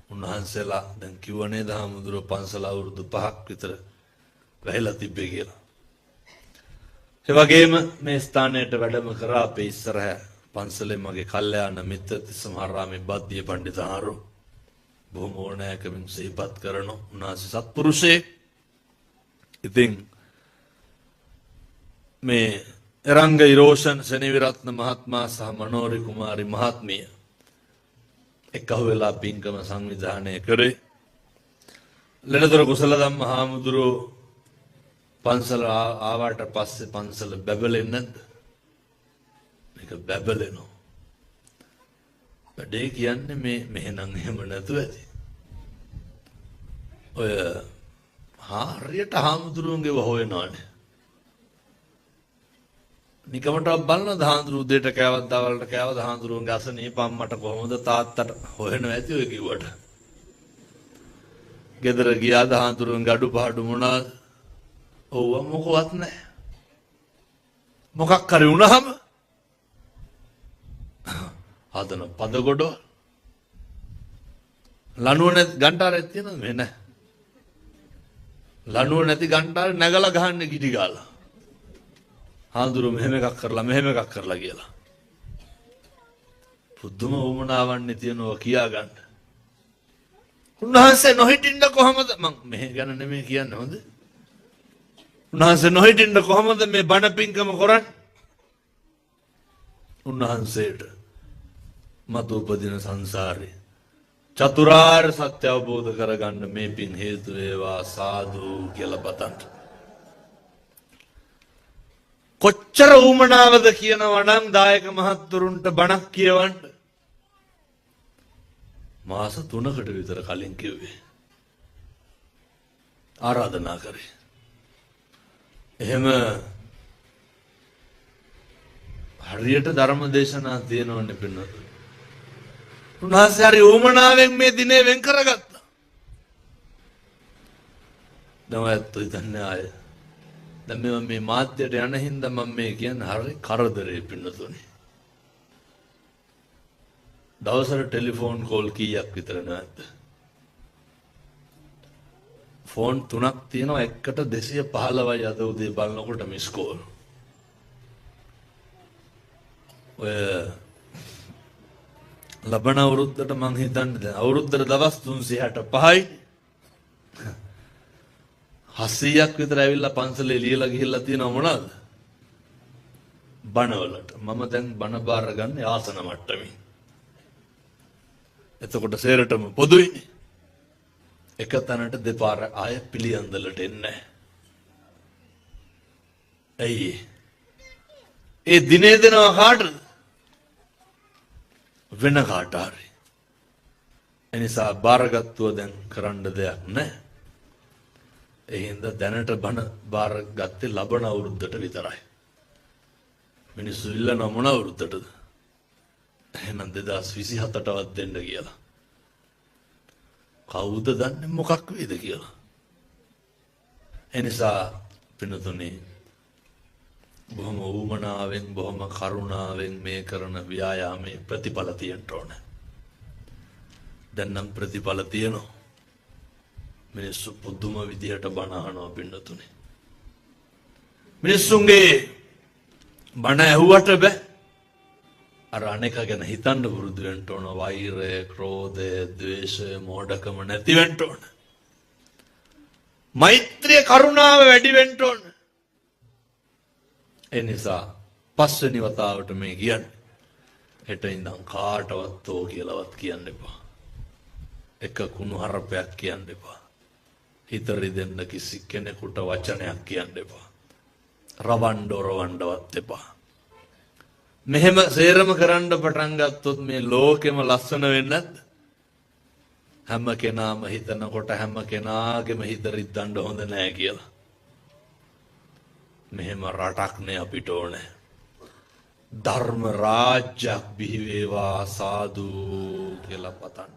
උන්වහන්සේලා දැන් කිව්වනේ හාමුදුරුවෝ පන්සල අවුරුදු 5ක් විතර වැහිලා තිබ්බේ කියලා. ඒ වගේම මේ ස්ථානයට වැඩම කරා අපේ ඉස්සරහ පන්සලේ මගේ කල්යාණ මිත්‍ර තිස්සමහාරාමේ බද්දිය පණ්ඩිත හාරු බොහොම ඕනෑකමින් සිහිපත් කරන උන්වහන්සේ සත්පුරුෂයෙක්. ඉතින් මේ එරංග ඉරෝෂන් සෙනවිරත්න මහත්මයා සහ මනෝරි කුමාරි මහත්මිය එකහුව වෙලා පින්කම සංවිධානය කරේ. ලෙනදොර කුසල ධම්ම හාමුදුරුවෝ පන්සල ආවට පස්සේ පන්සල බැබලෙන්නේ නැද්ද? මේක බැබලෙනවා. වැඩේ කියන්නේ මෙහෙනම් එහෙම නැතුව ඇති. ඔය හරියට හාමුදුරුවන්ගේ හොයනවානේ. නිකමට බලන හාමුදුරුවෝ දෙයට කෑවත් දවල්ට කෑවත් හාමුදුරුවන්ගේ අසනීප අම්මට කොහොමද තාත්තට හොයනවා ඇති ඔය කිව්වට. ගෙදර ගියාද හාමුදුරුවන්ගේ අඩුපාඩු මොනවාද? ඔව්ව මොකවත් නැහැ. මොකක් හරි වුණාම හදන පදගොඩ ලණුව නැති ගන්ටාරයක් තියෙනවද? මේ නැහැ. ලණුව නැති ගන්ටාරේ නැගලා ගහන්නේ ගිටි ගාලා. හාමුදුරුවෝ මෙහෙම එකක් කරලා කියලා. පුදුම වුමනාවන්නේ තියනවා කියා ගන්න. උන්වහන්සේ නොහිටින්න කොහමද? මං මෙහෙ ගැන නෙමෙයි කියන්නේ හොඳ. උන්වහන්සේ නොහිටින්න කොහමද මේ බණ පින්කම කරන්නේ? උන්වහන්සේට මතු උපදින සංසාරේ චතුරාර්ය සත්‍ය අවබෝධ කරගන්න මේ පින් හේතු වේවා. සාදු කියලා පතන්න. කොච්චර උමනාවද කියනවා නම් දායක මහත්තුරුන්ට බණක් කියවන්න මාස 3කට විතර කලින් කිව්වේ. ආරාධනා කරේ. එහෙම හරියට ධර්ම දේශනා තියෙනවනේ පින්නත. උන්වහන්සේ හරි උමනාවෙන් මේ දිනේ වෙන් කරගත්තා. දවල්ත් ඉතින් ආයේ දැන් මේ මාධ්‍යයට යන හින්දා මම මේ කියන්නේ හරි කරදරේ පින්නතුනේ. දවසට ටෙලිෆෝන් කෝල් කීයක් විතර නැද්ද? ෆෝන් 3ක් තියෙනවා, එකට 215යි අද උදේ බලනකොට මිස් කෝල්. ඔය ලබන අවුරුද්දට මං හිතන්නේ අවුරුද්දට දවස් 365යි 700ක් විතර ඇවිල්ලා පන්සලේ ලියලා ගිහිල්ලා තියෙනව මොනවද? බණවලට. මම දැන් බණ බාර ගන්න ආසන මට්ටමේ. එතකොට සේරටම පොදුයිනේ. එක තැනට දෙපාර ආය පිළියන්දලට එන්නේ. ඇයි ඒ දිනේ දෙනවා කාටද? වෙන කාට හරි. එනිසා බාරගත්තුව දැන් කරන්න දෙයක් නැහැ. ඒ හින්දා දැනට බණ බාර ගත්තේ ලබන අවුරුද්දට විතරයි. මිනිස්සු ඉල්ලන මොන අවුරුද්දටද? එහෙනම් 2027ටවත් දෙන්න කියලා. කවුද දන්නේ මොකක් වේද කියලා. එනිසා පින්නතුනේ බොහොම උමනාවෙන් බොහොම කරුණාවෙන් මේ කරන ව්‍යායාමයේ ප්‍රතිඵල තියෙන්න ඕන. දැන් නම් ප්‍රතිඵල තියෙනවා. මිනිස්සු පුදුම විදියට බණ අහනවා පින්නතුනේ. මිනිස්සුන්ගේ බණ ඇහුවට බෑ. අර අනේක ගැන හිතන්න පුරුදු වෙන්න ඕන. වෛරය, ක්‍රෝධය, ද්වේෂය, මෝඩකම නැති වෙන්න ඕන. මෛත්‍රිය, කරුණාව වැඩි වෙන්න ඕන. ඒ නිසා පස්වෙනි වතාවට මේ කියන්නේ හෙට ඉඳන් කාටවත් ඕ කියලාවත් කියන්න එපා. එක කුණු හරපයක් කියන්න එපා. හිත රිදෙන්න කිසි කෙනෙකුට වචනයක් කියන්න එපා. රවණ්ඩවත් එපා. මෙහෙම සේරම කරන්න පටන් ගත්තොත් මේ ලෝකෙම ලස්සන වෙන්නත් හැම කෙනාම හිතනකොට හැම කෙනාගේම හිත රිද්දන්න හොඳ නෑ කියලා. මෙහෙම රටක් නේ අපිට ඕනේ. ධර්ම රාජ්‍යයක් බිහි වේවා සාදු කියලා පතන්න.